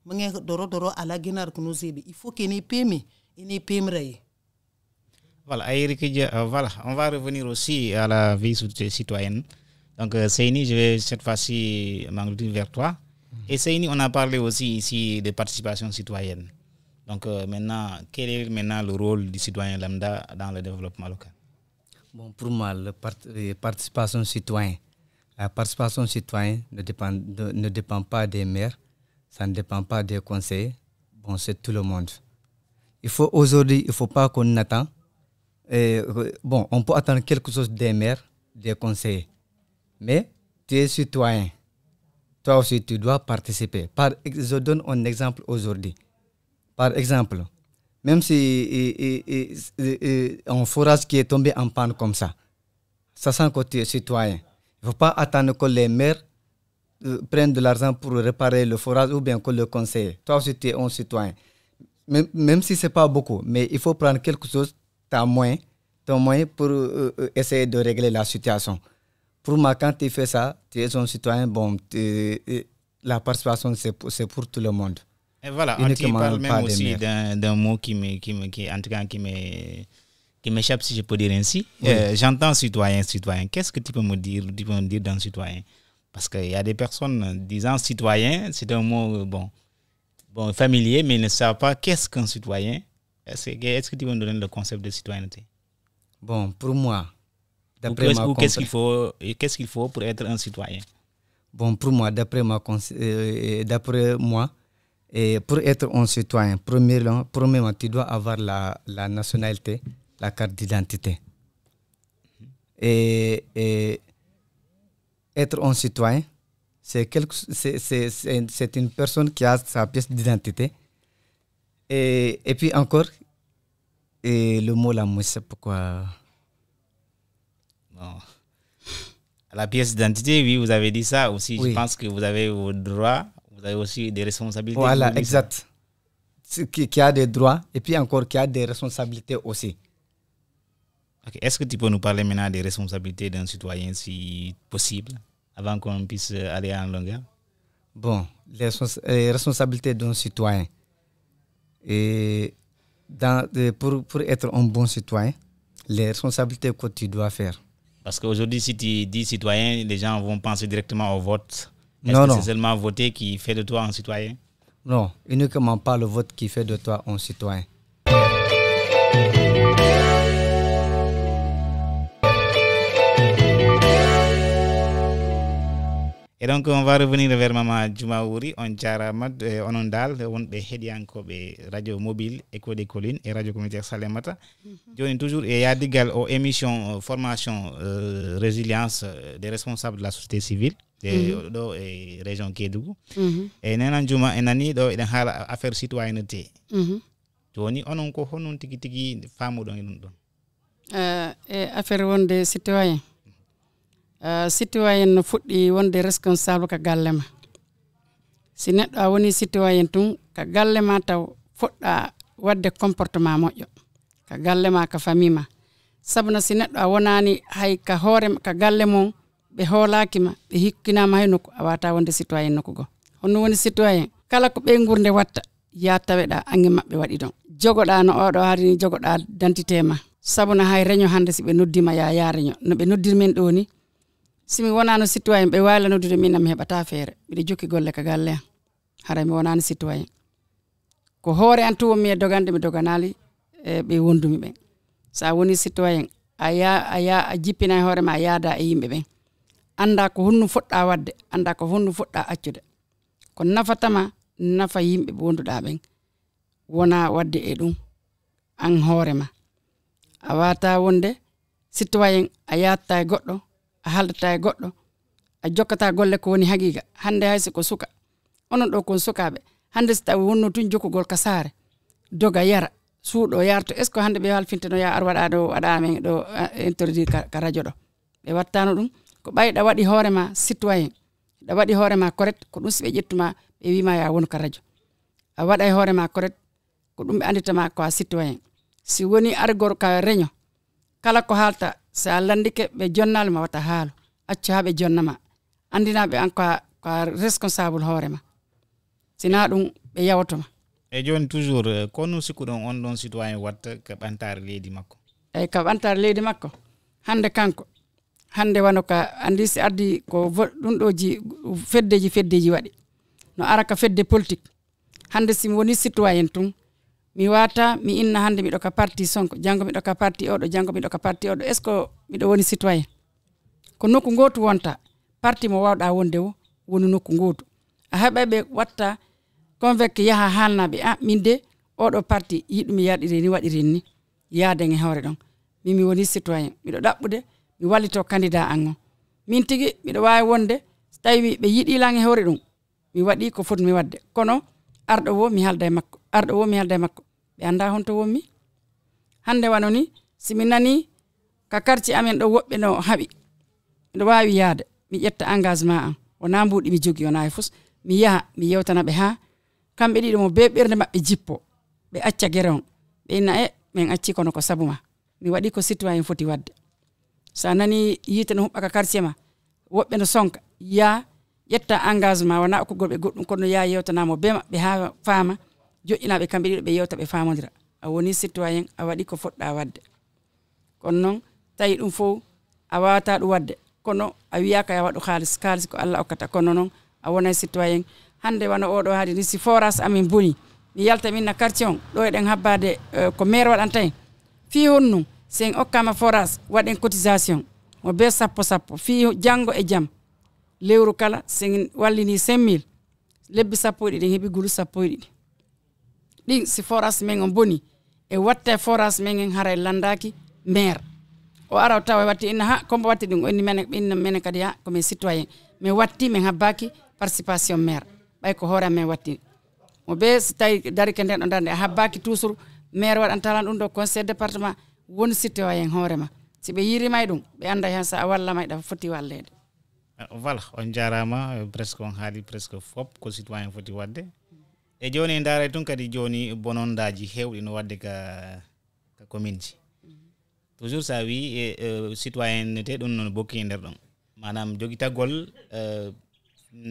mene doro ala genar kuno zebe il faut que ne peme ene peme ray. Voilà, voilà, on va revenir aussi à la vie citoyenne. Donc, Seyni, je vais cette fois-ci m'engager vers toi. Et Seyni, on a parlé aussi ici de participation citoyenne. Donc, maintenant, quel est maintenant le rôle du citoyen lambda dans le développement local? Bon, pour moi, la participation citoyenne ne dépend pas des maires, ça ne dépend pas des conseillers. Bon, c'est tout le monde. Aujourd'hui, il ne faut pas qu'on attend. Bon, on peut attendre quelque chose des maires, des conseillers. Mais tu es citoyen. Toi aussi, tu dois participer. Je donne un exemple aujourd'hui. Par exemple, même si un forage qui est tombé en panne comme ça, sachant que tu es citoyen, il ne faut pas attendre que les maires prennent de l'argent pour réparer le forage ou bien que le conseiller. Toi aussi, tu es un citoyen. Même si ce n'est pas beaucoup, mais il faut prendre quelque chose, ton moyen pour essayer de régler la situation. Pour moi, quand tu fais ça, tu es un citoyen, bon, la participation, c'est pour tout le monde. Et voilà, on parle même aussi d'un mot qui m'échappe, si je peux dire ainsi. Oui. J'entends citoyen. Qu'est-ce que tu peux me dire d'un citoyen? Parce qu'il y a des personnes disant citoyen, c'est un mot bon familier, mais ils ne savent pas qu'est-ce qu'un citoyen. Est-ce que tu peux me donner le concept de citoyenneté? Bon, pour moi, qu'est-ce qu'il faut pour être un citoyen? Bon, pour moi, d'après moi, pour être un citoyen, premièrement, tu dois avoir la nationalité, la carte d'identité. Et être un citoyen, c'est une personne qui a sa pièce d'identité. Et puis encore, le mot là, moi, c'est pourquoi... Bon. La pièce d'identité, oui, vous avez dit ça aussi. Oui. Je pense que vous avez vos droits, vous avez aussi des responsabilités. Voilà, exact. Qui a des droits et puis encore qui a des responsabilités aussi. Okay. Est-ce que tu peux nous parler maintenant des responsabilités d'un citoyen, si possible, avant qu'on puisse aller en longueur? Bon, les responsabilités d'un citoyen. Et pour être un bon citoyen, les responsabilités que tu dois faire. Parce qu'aujourd'hui, si tu dis citoyen, les gens vont penser directement au vote. Est-ce que c'est seulement voter qui fait de toi un citoyen? Non, uniquement pas le vote qui fait de toi un citoyen. Et donc, on va revenir vers Maman Djoumaouri. On jaramad onondal on be hedianko be radio mobile Écho des Collines et radio communautaire Salemata. Joni toujours et yadigal aux émissions formation résilience des responsables de la société civile. ɗo e région Kédougou e nenan juma e nani ɗo eɗen haala affaire citoyenneté joni onon ko honon tigi tigi famuɗon e ɗum ɗon e affaire wonde citoyen citoyen no fuɗɗi wonde responsable ka galle ma si neɗɗo a woni citoyen tun ka galle ma taw fuɗɗa wadde comportement moƴƴo ka galle ma ka famille ma sabuna si neɗɗo a wonani hay ka hoore ka galle mon ɓe hoolakima ɓe hikkinama hay nokku a wata wonde citoyen nokku go honno woni citoyen kala ko ɓe gurde watta ya taweɗa ange maɓɓe waɗi ɗon jogoɗa no oɗo harini jogoɗa dentité ma sabuna hay réunion hande si ɓe noddima ya réunion no ɓe noddir men ɗo ni simi wonano citoyen ɓe wawila noddude min mi heɓata feere mbiɗa jokki golle ka galle an haray mi wonani citoyen ko hoore an tuwo mi e dogande mi doganali ɓe wondumi ɓen sa woni citoyen a jippina e hoore ma a yaada e yimɓe ɓen anda ko honno fuɗɗa wadde anda ko honno fuɗɗa accude ko nafatama nafa yimɓe ɓe wonduɗa ɓen wona wadde e ɗum an hoore ma a wata wonde citoyen a yatta e goɗɗo a haldata e goɗɗo a jokkata golle ko woni haqiqa hande haysi ko suka onon ɗo kon sukaɓe hande so tawi wonno tun jokkugol ka saare doga yara suuɗo yarto est ce que hande ɓe halfinteno ya ar waɗa ɗo waɗa men ɗo introduire ka radio ɗo ɓe wattano ɗum ko ɓayɗa waɗi hoorema citoyen ɗa waɗi hoorema correct ko ɗum si ɓe ƴettuma ɓe wima ya won ka radio a waɗa e hoorema correct ko ɗum ɓe anditama ko a citoyen si woni argor ka réunion kala ko haalta sa landike ɓe jonnali ma wata haalo accu ha ɓe jonnama andinaɓe an ko responsable hoorema sina ɗum ɓe yawtoma e joni toujours kono sikkuɗon on ɗon citoyen watta ka ɓantare leydi makko eyyi ka ɓantare leydi makko hande kanko hande wano ka andi si ardi ko ɗum ɗoji feddeji waɗi no ara ka fedde politique hande si mi woni citoyen tun mi wata mi inna hande miɗo ka parti sonko janggo miɗo ka parti oɗo janggo miɗo ka parti oɗo est ce que miɗo woni citoyen ko nokku gotu wonta parti mo wawɗa wonde o woni nokku gotu a heɓa ɓe watta convaincre yaha halnaɓe min de oɗo parti yiɗumi yaɗiri ni waɗiri ni yaaden e hoore ɗon mi woni citoyen miɗo ɗaɓɓude mi wallito candidat an on min tigui miɗo wawi wonde so tawi ɓe yiɗilan e hoore ɗum mi waɗi ko foti mi wadde kono arɗo wo mi halda e makko arɗo wo mi halda e makko ɓe anda honto wonmi hande wano ni simi nani ka quartier amen ɗo woɓɓe no haaɓi miɗo wawi yaade mi ƴetta engagement an wona mbuɗi mi jogui wona e fus mi yaha mi yewtana ɓe ha kamɓe ɗiɗo mo be ɓerde maɓɓe jippo ɓe acca guere on ɓe inna min acci kono ko sabu ma mi waɗi ko citoyen foti wadde sa nani yiite no huɓɓa ka quartier ma woɓɓe no sonka ya ƴetta engagement wona okkugol ɓe goɗɗum kono ya yewtanamo be maɓɓe ha faama joƴƴinaɓe kamɓe ɗiɗo ɓe yewta ɓe famodira a woni citoyen a waɗi ko foɗɗa wadde kono noon tawi ɗum fof a wawata ɗum wadde kono a wiyaka ya waɗu haalis ko Allah okkata kono noon a wonay citoyen hande wano oɗo haadi ni si forage amin boni mi yalta min na quartier on ɗo eɗen habbade ko maire waɗanta en fi honno sen okkama forage waɗen cotisation mo be sappo fi janggo e jaam lewru kala sen wallini 5000 lebbi sappo ɗiɗi heeɓi gulu sappo ɗiɗi ɗin si forage men on boni e watta forage men en haray landaki maire o ara tawa watti inna ha kombo watti ɗum onni menen kadi ha komin citoyen min watti min habbaki participation maire ɓay ko hoore amen watti mo be so tawi dari ke nden ɗo darde a habbaki toujours maire waɗantalan ɗum ɗo conseil département woni citoyen hoorema si ɓe yirima e ɗum ɓe anda hen sa a wallama ɗa foti wallede voilà on jarama presque on haali presque fop ko citoyen foti wadde e joni ndaare tun kadi joni bonondaji hewɗi no wadde ka commune ji toujours sa wi citoyenneté ɗum noon bokki e nder ɗon manam jogitagol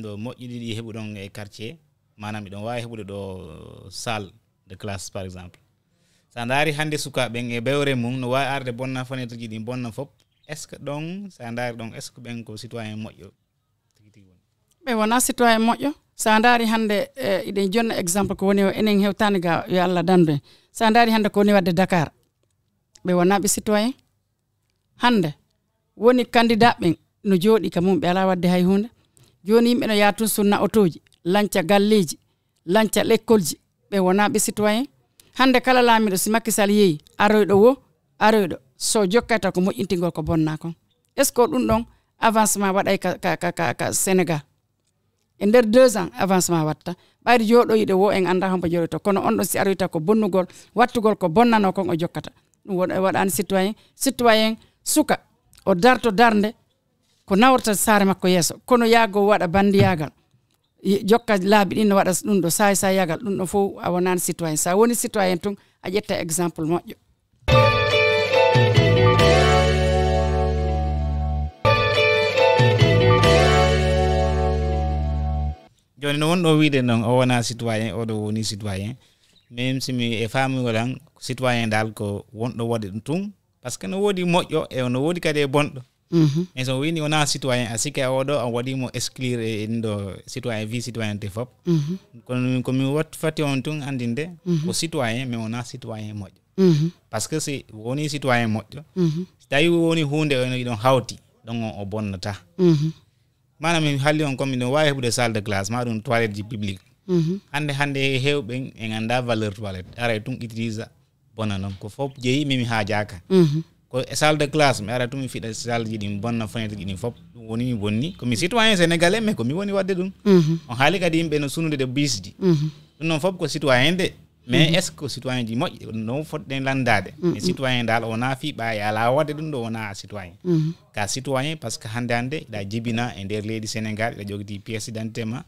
ɗo moƴƴiɗi ɗi heɓuɗon e quartier manam ɗon wawi heɓude ɗo salle de classe par exemple sa daari hande sukaɓen e bewre mum no wawi arde bonna fenêtre ji ɗi bonna fop est ce que ɗon sa daari ɗon est ce que ɓen ko citoyen moƴƴo tigi woni ɓe wona citoyen moƴƴo sa daari hande iɗen jonna exemple ko woni o enen hewtani ga yo Allah dandu en sa daari hande ko woni wadde Dakar ɓe wona ɓe citoyen hande woni candidat ɓen no jooɗi ka mum ɓe ala wadde hay hunde joni yimɓe no yaha tun sunna otoji lanca galleji lanca l'école ji ɓe wona ɓe citoyen hande kala laamiɗo si Macky Sall yeeyi aroyɗo wo aroyɗo so jokkata ko moƴƴintingol ko bonna kon est ce que ɗum ɗon avancement waɗay ka Sénégal e nder 2 ans avancement watta ɓayde joɗo yiɗe wo en anda hombo joɗoto kono on ɗon si aroyta ko bonnugol wattugol ko bonnano kon o jokkata ɗum waɗani citoyen suka o darto darnde ko nawrata saare makko yeeso kono yaago waɗa bandiyagal jokka laabi ɗin no waɗa ɗum ɗo sa yagal ɗum ɗo fof a wonani citoyen sa woni citoyen tun a ƴetta exemple moƴƴo. joni no wonɗo wiide noon o wona citoyen oɗo woni citoyen même simi e famugol an citoyen dal ko wonɗo waɗi ɗum tun par ce que no woodi moƴƴo e no woodi kadi e bonɗo mais so wini wona citoyen a sikka oɗo a waɗimo exclure e ɗo citoyen vie citoyenneté foof kono komi fatti on tun andinde ko citoyen mais wona citoyen moƴƴo par ce que si woni citoyen moƴƴo so tawi woni hunde ɗon hawti ɗon o bonnata manam mi halli on comme no wawi heɓude salle de classe ma ɗum toilette ji publique hande hewɓe en anda valeur toilette ara tun utilise bona noon ko fof jeeyi mimi ha jaaka ko salle de classe mi ara tun mi fiɗa salle ji ɗin bonna fenêtre ji ɗin fof ɗum woni mi bonni komi citoyen sénégalais mais komi woni wadde ɗum on haali kadi yimɓe no sunude de bus ji ɗum noon fof ko citoyen de mais est ce que ko citoyen ji moƴƴi no fotɗen landade mais citoyen dal wona fiiɓa e ala wadde ɗum ɗo wona citoyen ka citoyen par ce que hande iɗa jibina e nder leydi Sénégal iɗa jogiti pièce d'identité ma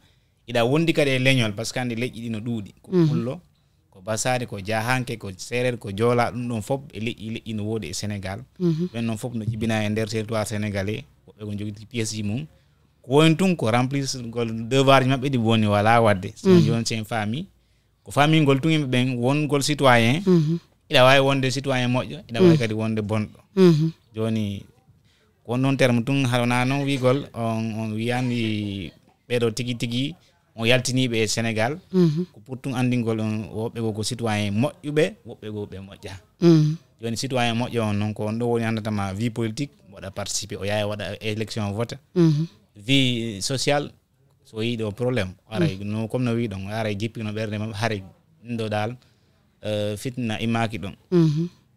iɗa wondi kadi e leñol par ce que hande leƴƴi ɗi no ɗuuɗi ko pullo ko basade ko jahanke ko sereer ko joola ɗum ɗon fof e leƴƴi no woodi e Sénégal ɓen noon fof no jibina e nder territoire sénégalais woɓɓe ko jogiti pièce ji mum ko woni tun ko remplissgol devoir ji mabɓe ɗi woni wala wadde so joni sen famille ko famingol tun yimɓe ɓen wongol citoyen iɗa wawi wonde citoyen moƴƴo iɗa wawi kadi wonde bonɗo joni ko noon terme tun haɗona noon wigol on wiyani ɓeɗo tigui on yaltiniɓe e Sénégal ko pour tun andingol on woɓɓe ko citoyen moƴƴuɓe woɓɓe ɓe moƴƴa joni citoyen moƴƴo on noon ko on ɗo woni andatama vie politique waɗa participer o yaha waɗa élection vote vie sociale so yiiɗo probléme aray no comme no wi ɗon aray jippino ɓerde mabɓe haare ɗo dal fitna immaki ɗon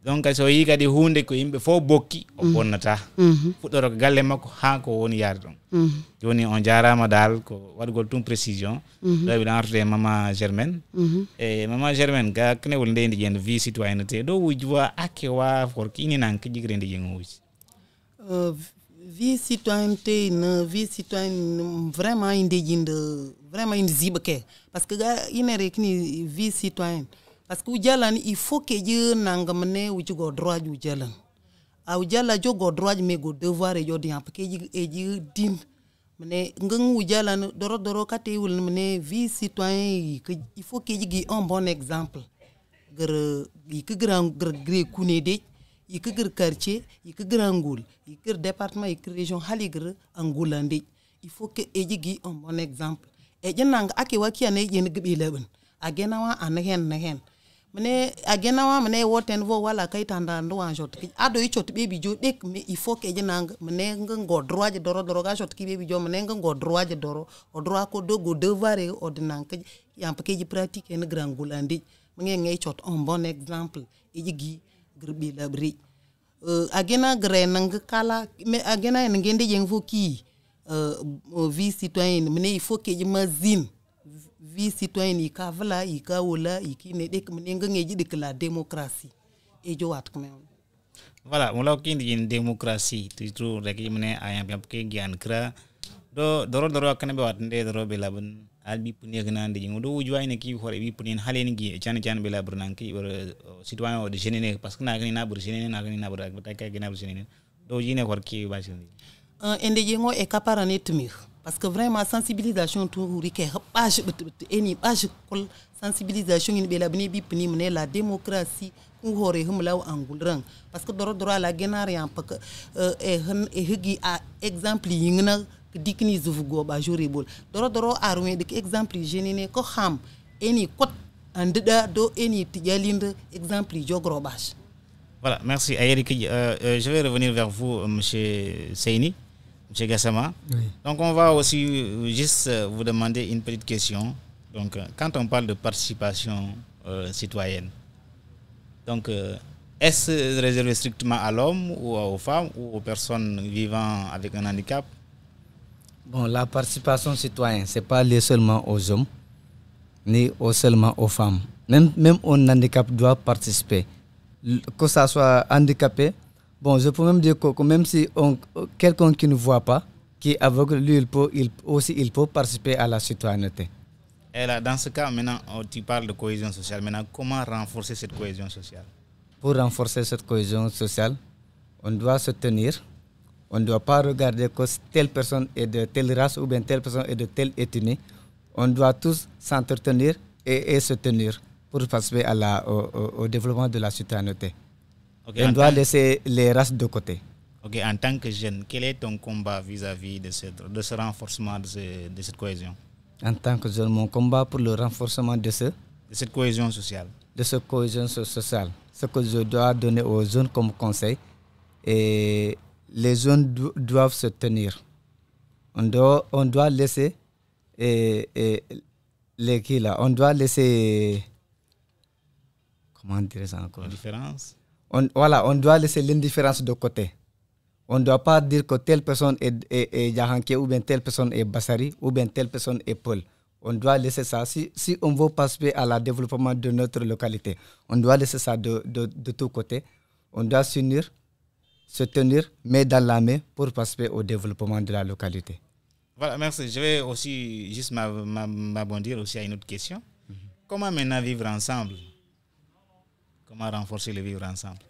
donc so yi kadi hunde ko yimɓe fof bokki o bonnata fuɗɗoro ko galle makko ha ko woni yaade ɗon joni on jarama dal ko waɗgol tun précision ɗo mbiɗa artude mama Germaine e mama Germaine ga kenewol ndeydi jen vie citoyenneté ɗo wuji wa akke wa forki ininan ko jigre ndi jen wuji vie citoyenneté vie citoyenne vraiment indejinde vraiment inde zibake parce que ga inere kini vie citoyenne parce que ujalan il faut que je nangamne ujugo droit ujalan a ujala jogo droit mais go devoir e jodi parce que je din mene ngang ujalan doro kate wul mene vie citoyen il faut que je un bon exemple gre grand gre kunede ikir quartier ikir grangul ikir département ikir région haligre angulande il faut que ejigi un bon exemple e jenang ake waki ane yen gbi leben agenawa anahen nahen mene agenawa mene woten vo wala kay tanda ndo an jot ado i chot bebi jo dek mais il faut que jenang mene ngo droit de doro ga jot ki bebi jo mene ngo droit de doro o droit ko do go devoir e ordinang ke yam ke ji pratique en grangulande mene ngay chot un bon exemple ejigi grbi labri agena grenang kala mais agena ngende jeng foki vie citoyenne mene il faut que je mazine vie citoyenne ka vala ka wala ki ne dek mene ngeji dik la démocratie e jo wat comme voilà mo law kindi en démocratie toujours rek mene ayam yam ke gian kra do doro kan be wat nde doro be laban albi puni ganande jingo do wujuwa ne ki hore bi puni haleni gi chan be labar nan ki citoyen o de jenene parce que na gani na bur jenene na gani na bur ak tay gani na bur jenene do jine hor ki ba jenene ende jingo e kaparane tumir parce que vraiment sensibilisation to rike page eni page kol sensibilisation ni be labni bi puni mene la démocratie ku hore humlaw angulran parce que doro la genar yam pak e higi a exemple yingna dikni zuvugo ba joribol doro arwe dik exemple jenene ko xam eni kot andida do eni tijalinde exemple jogrobage. Voilà, merci Ayrik. Je vais revenir vers vous monsieur Seyni, monsieur Gassama. Oui. Donc on va aussi juste vous demander une petite question. Donc quand on parle de participation citoyenne, donc Est-ce réservé strictement à l'homme ou aux femmes ou aux personnes vivant avec un handicap? Bon, la participation citoyenne, ce n'est pas lié seulement aux hommes, ni seulement aux femmes. Même un handicap doit participer. Que ça soit handicapé, bon, je peux même dire que même si quelqu'un qui ne voit pas, qui est aveugle, lui, il peut participer à la citoyenneté. Et là, dans ce cas, maintenant, tu parles de cohésion sociale. Maintenant, comment renforcer cette cohésion sociale? Pour renforcer cette cohésion sociale, on doit se tenir. On ne doit pas regarder que telle personne est de telle race ou bien telle personne est de telle ethnie. On doit tous s'entretenir et se tenir pour participer au développement de la citoyenneté. Okay, on doit laisser les races de côté. Ok, en tant que jeune, quel est ton combat vis-à-vis de ce renforcement de cette cohésion? En tant que jeune, mon combat pour le renforcement de cette cohésion sociale. De cette cohésion sociale. Ce que je dois donner aux jeunes comme conseil, et les jeunes doivent se tenir. On doit laisser on doit laisser, comment dire ça encore? L'indifférence. On doit laisser l'indifférence de côté. On ne doit pas dire que telle personne est Yahanké ou bien telle personne est Bassari ou bien telle personne est Paul. On doit laisser ça. Si on veut participer à la développement de notre localité, on doit laisser ça de tous côtés. On doit s'unir, se tenir, main dans la main pour participer au développement de la localité. Voilà, merci. Je vais aussi juste m'abondir aussi à une autre question. Comment maintenant vivre ensemble? Comment renforcer le vivre ensemble?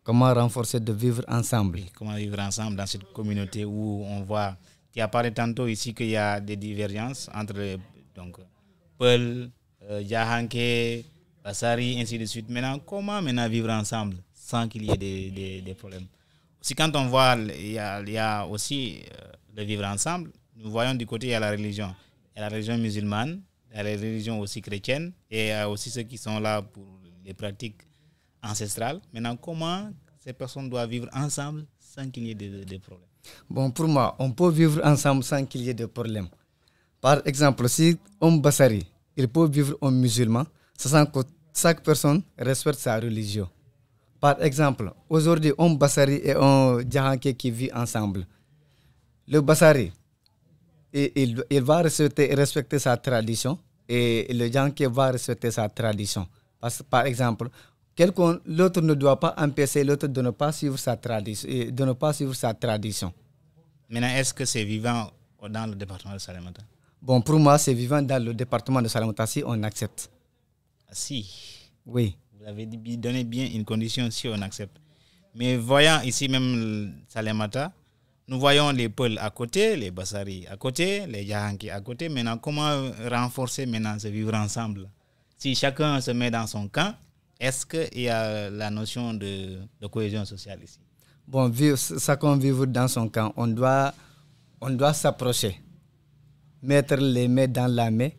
Comment renforcer de vivre ensemble? Oui, comment vivre ensemble dans cette communauté où on voit, tu as parlé tantôt ici qu'il y a des divergences entre donc Peul, Yahanké, Bassari, ainsi de suite. Maintenant, comment maintenant vivre ensemble sans qu'il y ait des problèmes? Aussi, quand on voit, il y a aussi le vivre ensemble, nous voyons du côté, il y a la religion. Il y a la religion musulmane, il y a la religion aussi chrétienne, et il y a aussi ceux qui sont là pour les pratiques ancestrales. Maintenant, comment ces personnes doivent vivre ensemble sans qu'il y ait de problèmes? Bon, pour moi, on peut vivre ensemble sans qu'il y ait de problèmes. Par exemple, si un Bassari, il peut vivre un musulman, sachant que chaque personne respecte sa religion. Par exemple, aujourd'hui, un Bassari et un Djahanké qui vivent ensemble. Le Bassari, il va respecter sa tradition et le Djahanké va respecter sa tradition. Parce que, par exemple, l'autre ne doit pas empêcher l'autre de ne pas suivre sa tradition. Maintenant, est-ce que c'est vivant dans le département de Salémata? Bon, pour moi, c'est vivant dans le département de Salémata si on accepte. Si? Oui. Vous avez donné bien une condition si on accepte. Mais voyant ici même Salémata, nous voyons les Peuls à côté, les Bassari à côté, les Yahanké à côté. Maintenant, comment renforcer maintenant ce vivre ensemble? Si chacun se met dans son camp, est-ce qu'il y a la notion de cohésion sociale ici? Bon, chacun vivre dans son camp, on doit s'approcher, mettre les mains dans la main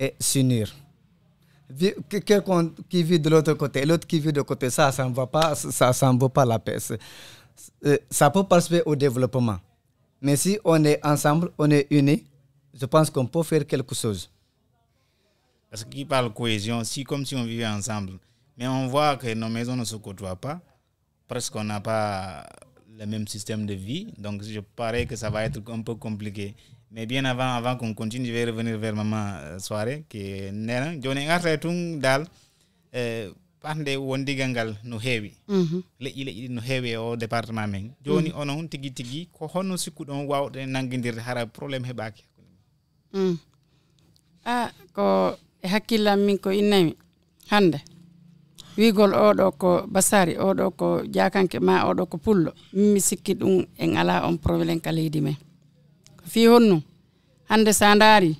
et s'unir. Quelqu'un qui vit de l'autre côté, l'autre qui vit de côté, ça ne vaut pas la paix. Ça peut participer au développement. Mais si on est ensemble, on est unis, je pense qu'on peut faire quelque chose. Parce qu'il parle de cohésion, comme si on vivait ensemble. Mais on voit que nos maisons ne se côtoient pas. Presque on n'a pas le même système de vie. Donc je parais que ça va être un peu compliqué. Mais bien avant qu'on continue, je vais revenir vers Maman Soirée qui est née. Joni ngarte tung dal pande wondi gangal no heewi. Le no heewi au département men. Joni onon tigi ko honno sikkudon wawde nangidirde hara problème hebaaki. Ko hakkillam min ko innami hande wigol oɗo ko Bassari oɗo ko Diakanke ma oɗo ko Pullo mi sikki ɗum en ala on problème ka leydi men fi honno hande sa ndaari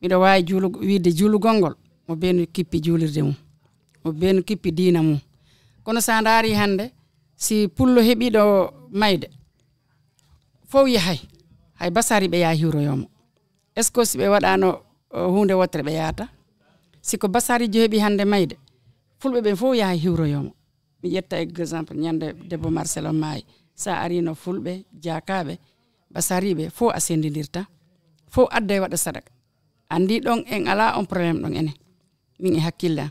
miɗo wawi wiide julugol ngol mo beno kippi julirde mum mo beno kippi diina mum kono sa ndaari hande si Pullo heɓiɗo mayde fof yahay hay Bassari ɓe yaha hiwroyomo est ce que si ɓe waɗano hunde wotere ɓe yahata siko Bassari jo heɓi hande mayde fulɓe ɓen fof yaha hiwroyomo mi ƴetta exemple ñande debbo Marcel maayi sa arino fulɓe jakaɓe Bassariɓe fof a sendidirta fof adda e waɗa sadaka andi ɗon en ala on probléme ɗon enen min e hakkille am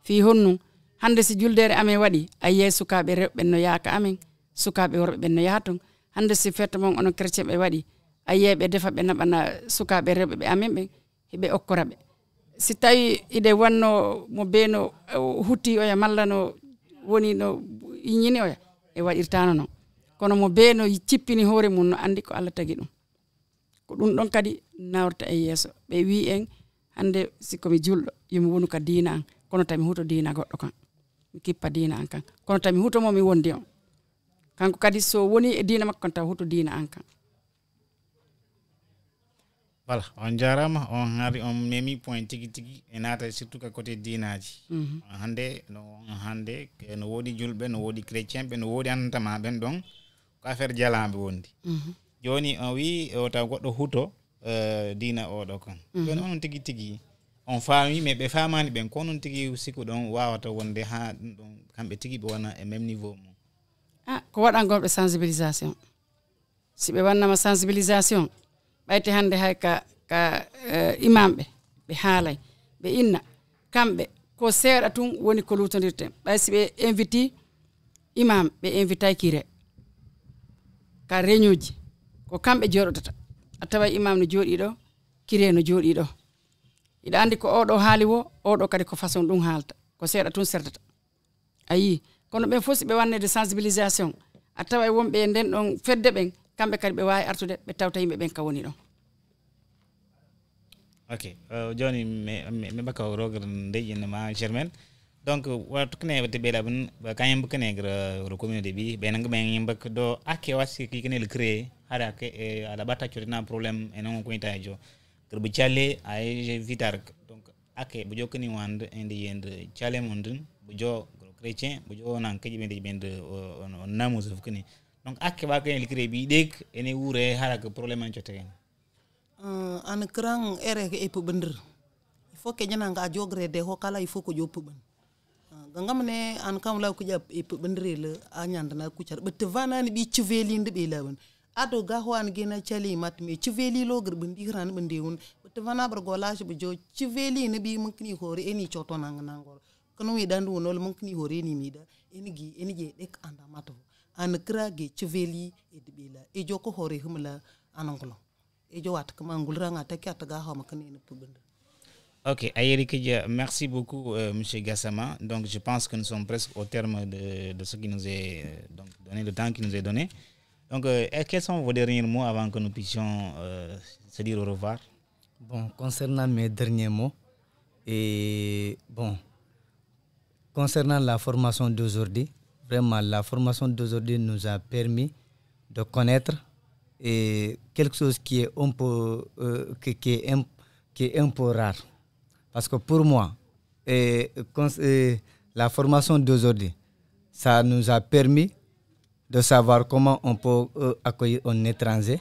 fi honno hande si juldere amen waɗi ayiye sukaɓe rewɓe no yaaka amen sukaɓe worɓe ɓen no yaha ton hande si fête mon onon chrétien ɓe waɗi ayiye ɓe defa ɓe naɓana sukaɓe rewɓe ɓe amen ɓen heɓe okkoraɓe si tawi ide wanno mo beeno hutti oya malla no woni no ñini oya e waɗirtano noon kono mo beeno cippini hoore mum no andi ko Allah tagi ɗum ko ɗum ɗon kadi nawrta e yeeso ɓe wi en hande sikomi julɗo yomi wonu ka diina an kono tami huto diina goɗɗo kan mi kippa diina an kan kono tami huto mo mi wondi on kanko kadi so woni e diina makko kan taw huto diina an kan voilà on jarama on hari on memi point tigi e naata surtout ka côté diinaji hande no wodi julɓe no wodi chrétien ɓe no wodi antama ɓen ɗon ko affaire jalamɓe wondi joni on wi o taw goɗɗo huto diina oɗo kan joni onon tigi on faami mais ɓe famani ɓen ko noon tigi siku ɗon wawata wonde ha ɗum ɗon kamɓe tigi ɓe wona e même niveau mum ko waɗangoɓe sensibilisation si ɓe wannama sensibilisation ɓayti hande hay ka imam ɓe haalay ɓe inna kamɓe ko seeɗa tun woni ko lutodirten ɓay si ɓe inviti imam ɓe invitay kire ka réunion ji ko kamɓe joɗodata a tawa imam no jooɗi ɗo kire no jooɗi ɗo iɗa andi ko oɗo haali wo oɗo kadi ko façon ɗum haalta ko seeɗa tun serdata ayi kono ɓen fof si ɓe wannede sensibilisation a tawa e wonɓe nden ɗon fedde ɓen kamɓe kadi ɓe wawi artude ɓe tawta yimɓe ɓen ka woni ɗon ok joni mi baka rogar ndeyƴinne ma Germaine donc wato kene wate ɓeɗa ɓen kañum kenegre ro communauté ɓi ɓenanga ɓen yimɓak do akke wasi kikenel créé haɗa ke aɗa ɓatta cotina probléme e non koyta jo kerɓe calle ay vitar donc akke ɓe jokkani wande ende yende calle mon dun ɓe jo chrétien ɓe jo nan kaji ɓende ɓende on namus fof kene donc akke ba kenel créé ɓi ɗek ene wuure haɗa ke probléme an cotteken an krang ere ke epubender il faut que nyana nga jogre de ho kala il faut ko jopuban gangam ne an kam law ko jap epubender le anyanda na ku car bet vana ni bi civeli ndi be lawan ado ga ho an gena chali mat me civeli lo gr bindi ran bindi won bet vana bar golage be jo civeli ni bi munkni hore eni choto nang nangol kono wi dandu wonol munkni hore ni mi da eni je dek anda mato an kra ge civeli e de be la e jo ko hore humla anangolo Ok, Ayeri Kedja, merci beaucoup, Monsieur Gassama. Donc, je pense que nous sommes presque au terme de ce qui nous est donné, le temps qui nous est donné. Donc, quels sont vos derniers mots avant que nous puissions se dire au revoir? Bon, concernant mes derniers mots, et bon, concernant la formation d'aujourd'hui, vraiment, la formation d'aujourd'hui nous a permis de connaître et quelque chose qui est un peu qui est un peu rare, parce que pour moi la formation d'aujourd'hui, ça nous a permis de savoir comment on peut accueillir un étranger,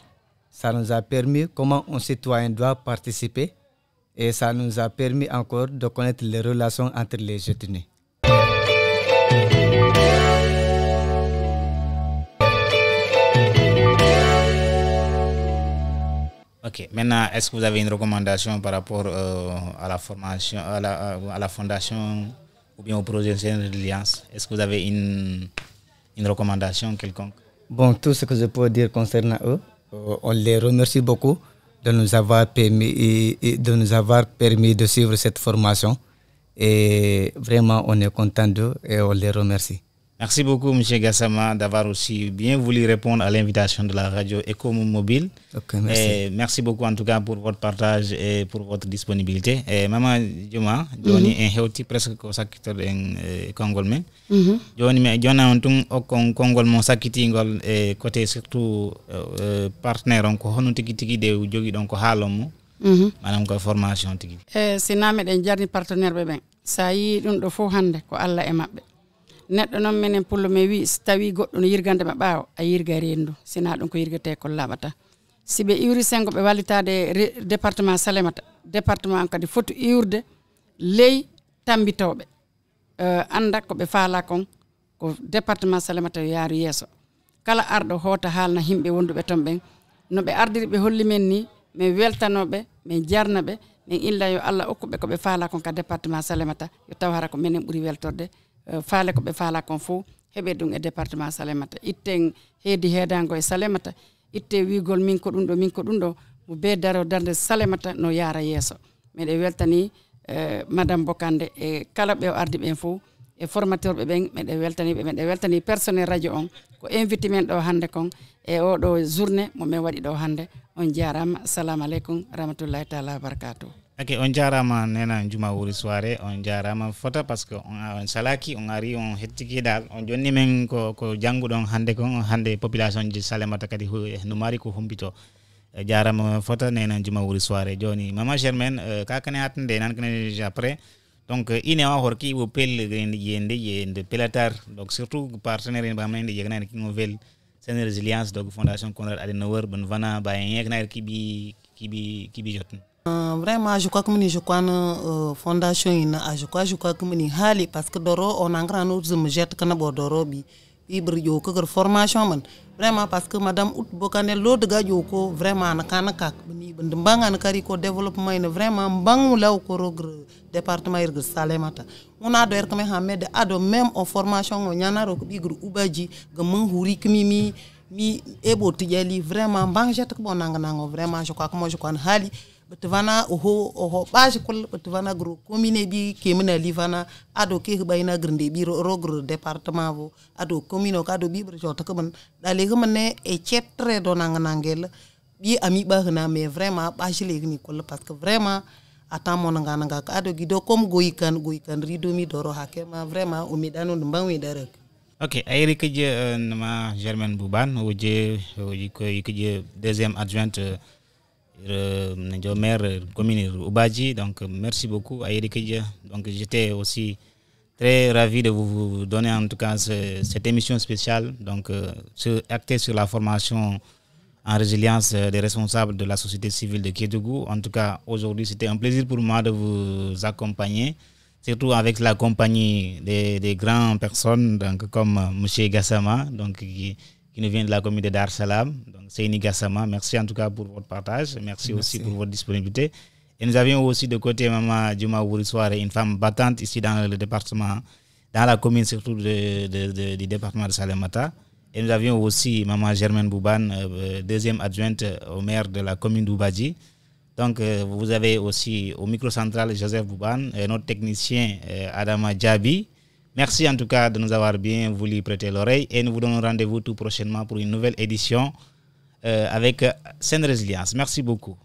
ça nous a permis comment un citoyen doit participer, et ça nous a permis encore de connaître les relations entre les ethnies. Ok, maintenant, est-ce que vous avez une recommandation par rapport à la formation, à la fondation ou bien au projet de l'Alliance? Est-ce que vous avez une recommandation quelconque? Bon, tout ce que je peux dire concernant eux, on les remercie beaucoup de nous avoir permis de suivre cette formation, et vraiment on est content d'eux et on les remercie. Merci beaucoup, M. Gassama, d'avoir aussi bien voulu répondre à l'invitation de la radio Eco Mobile. Okay, merci. Et merci beaucoup en tout cas pour votre partage et pour votre disponibilité. Et Maman Juma, Johnny est heuti presque au secteur en Congol. Johnny, mais Johnny on tung au Congol mon sakiti ngol et côté surtout partenaire on ko hono tiki tiki de jogi donc halom. Manam ko formation tiki. Siname den jarni partenaire be ben. Sa yi dum do fo hande ko Allah e mabbe. Neɗɗo noon minen pullo me wi so tawi goɗɗo no yirgande ma ɓaawa a yirga rendu sina ɗum ko yirgate ko laaɓata si ɓe iwri sengo ɓe wallitade département Salémata département kadi foti iwrde ley tambitoɓe anda ko ɓe faala kon ko département Salémata yo yaaru yeeso kala arɗo hoota haalna himɓe wonduɓe ton ɓen no ɓe ardiri ɓe holli men ni min weltanoɓe min jarnaɓe min illa yo Allah okkuɓe ko ɓe faala kon ka département Salémata yo taw hara ko minen ɓuuri weltorde faale ko ɓe faala kon fof heɓe ɗum e département Salémata itten heedi heedango e Salémata itte wiigol min ko ɗum ɗo mo be daro darde Salémata no yaara yeeso miɗe weltani madame Bokande e kala ɓe o ardi ɓen fof e formateur ɓe ɓen miɗe weltani personnel radio on ko invité men ɗo hannde kon e oɗo journée mo min waɗi ɗo hannde on jarama assalamu aleykum rahmatullahi taala wabarakatuh. Ok, on jarama nena Juma Wuri soirée on jarama fota parce que on salaki on ari on hettiki dal on jonni men ko janguɗon hande kon hande population ji Salémata kadi no mari ko humpito jarama fota nena Juma Wuri soirée joni mama Germaine kakane hatande nan kane après donc ine wa horki wo pel yende pelatar donc surtout partenaire ba men de yegna ki novel sen résilience donc fondation Konrad Adenauer ben vana ba yegna kibi jotni. Vraiment je crois que je crois fondation ina je crois que mini hali parce que doro on engran nous me jette kana bo doro bi ibre yo ko formation man vraiment parce que madame Out Bokane lo de gajo ko vraiment na kana kak ni band mbanga na kari ko développement ina vraiment mbang law ko rogre département irgue Salémata on a doer comme hamed ado même en formation on nyana ro bigru ubaji ga mun huri kimi mi ebo tijali vraiment mbang jette ko bonanga vraiment je crois que moi je crois hali betvana oho baje kol betvana gro commune bi kemena livana ado ke bayina grande bi rogro département vo ado commune ko ado bi jota ko ban dale ko mane e chetre do nangel bi ami ba na mais vraiment baje le ni kol parce que vraiment atamo nga ado gido comme goyikan rido mi doro hakema vraiment o mi dano mbangwi dare. Ok, ayri que je ma Germaine Boubane oje ko deuxième adjointe maire commune Ubadji, donc merci beaucoup à Eric. Donc j'étais aussi très ravi de vous donner en tout cas cette émission spéciale, donc actée sur la formation en résilience des responsables de la société civile de Kédougou. En tout cas aujourd'hui c'était un plaisir pour moi de vous accompagner, surtout avec la compagnie des grandes personnes donc comme Monsieur Gassama, donc qui nous vient de la commune de Dar Salam. Donc Seyni Gassama, merci en tout cas pour votre partage, merci aussi pour votre disponibilité. Et nous avions aussi de côté Maman Juma Wuri Soirée, une femme battante ici dans le département, dans la commune surtout du département de Salémata. Et nous avions aussi Maman Germaine Boubane, deuxième adjointe au maire de la commune d'Ubadji. Donc vous avez aussi au microcentral Joseph Boubane, notre technicien Adama Djabi. Merci en tout cas de nous avoir bien voulu prêter l'oreille et nous vous donnons rendez-vous tout prochainement pour une nouvelle édition avec Sen Résilience. Merci beaucoup.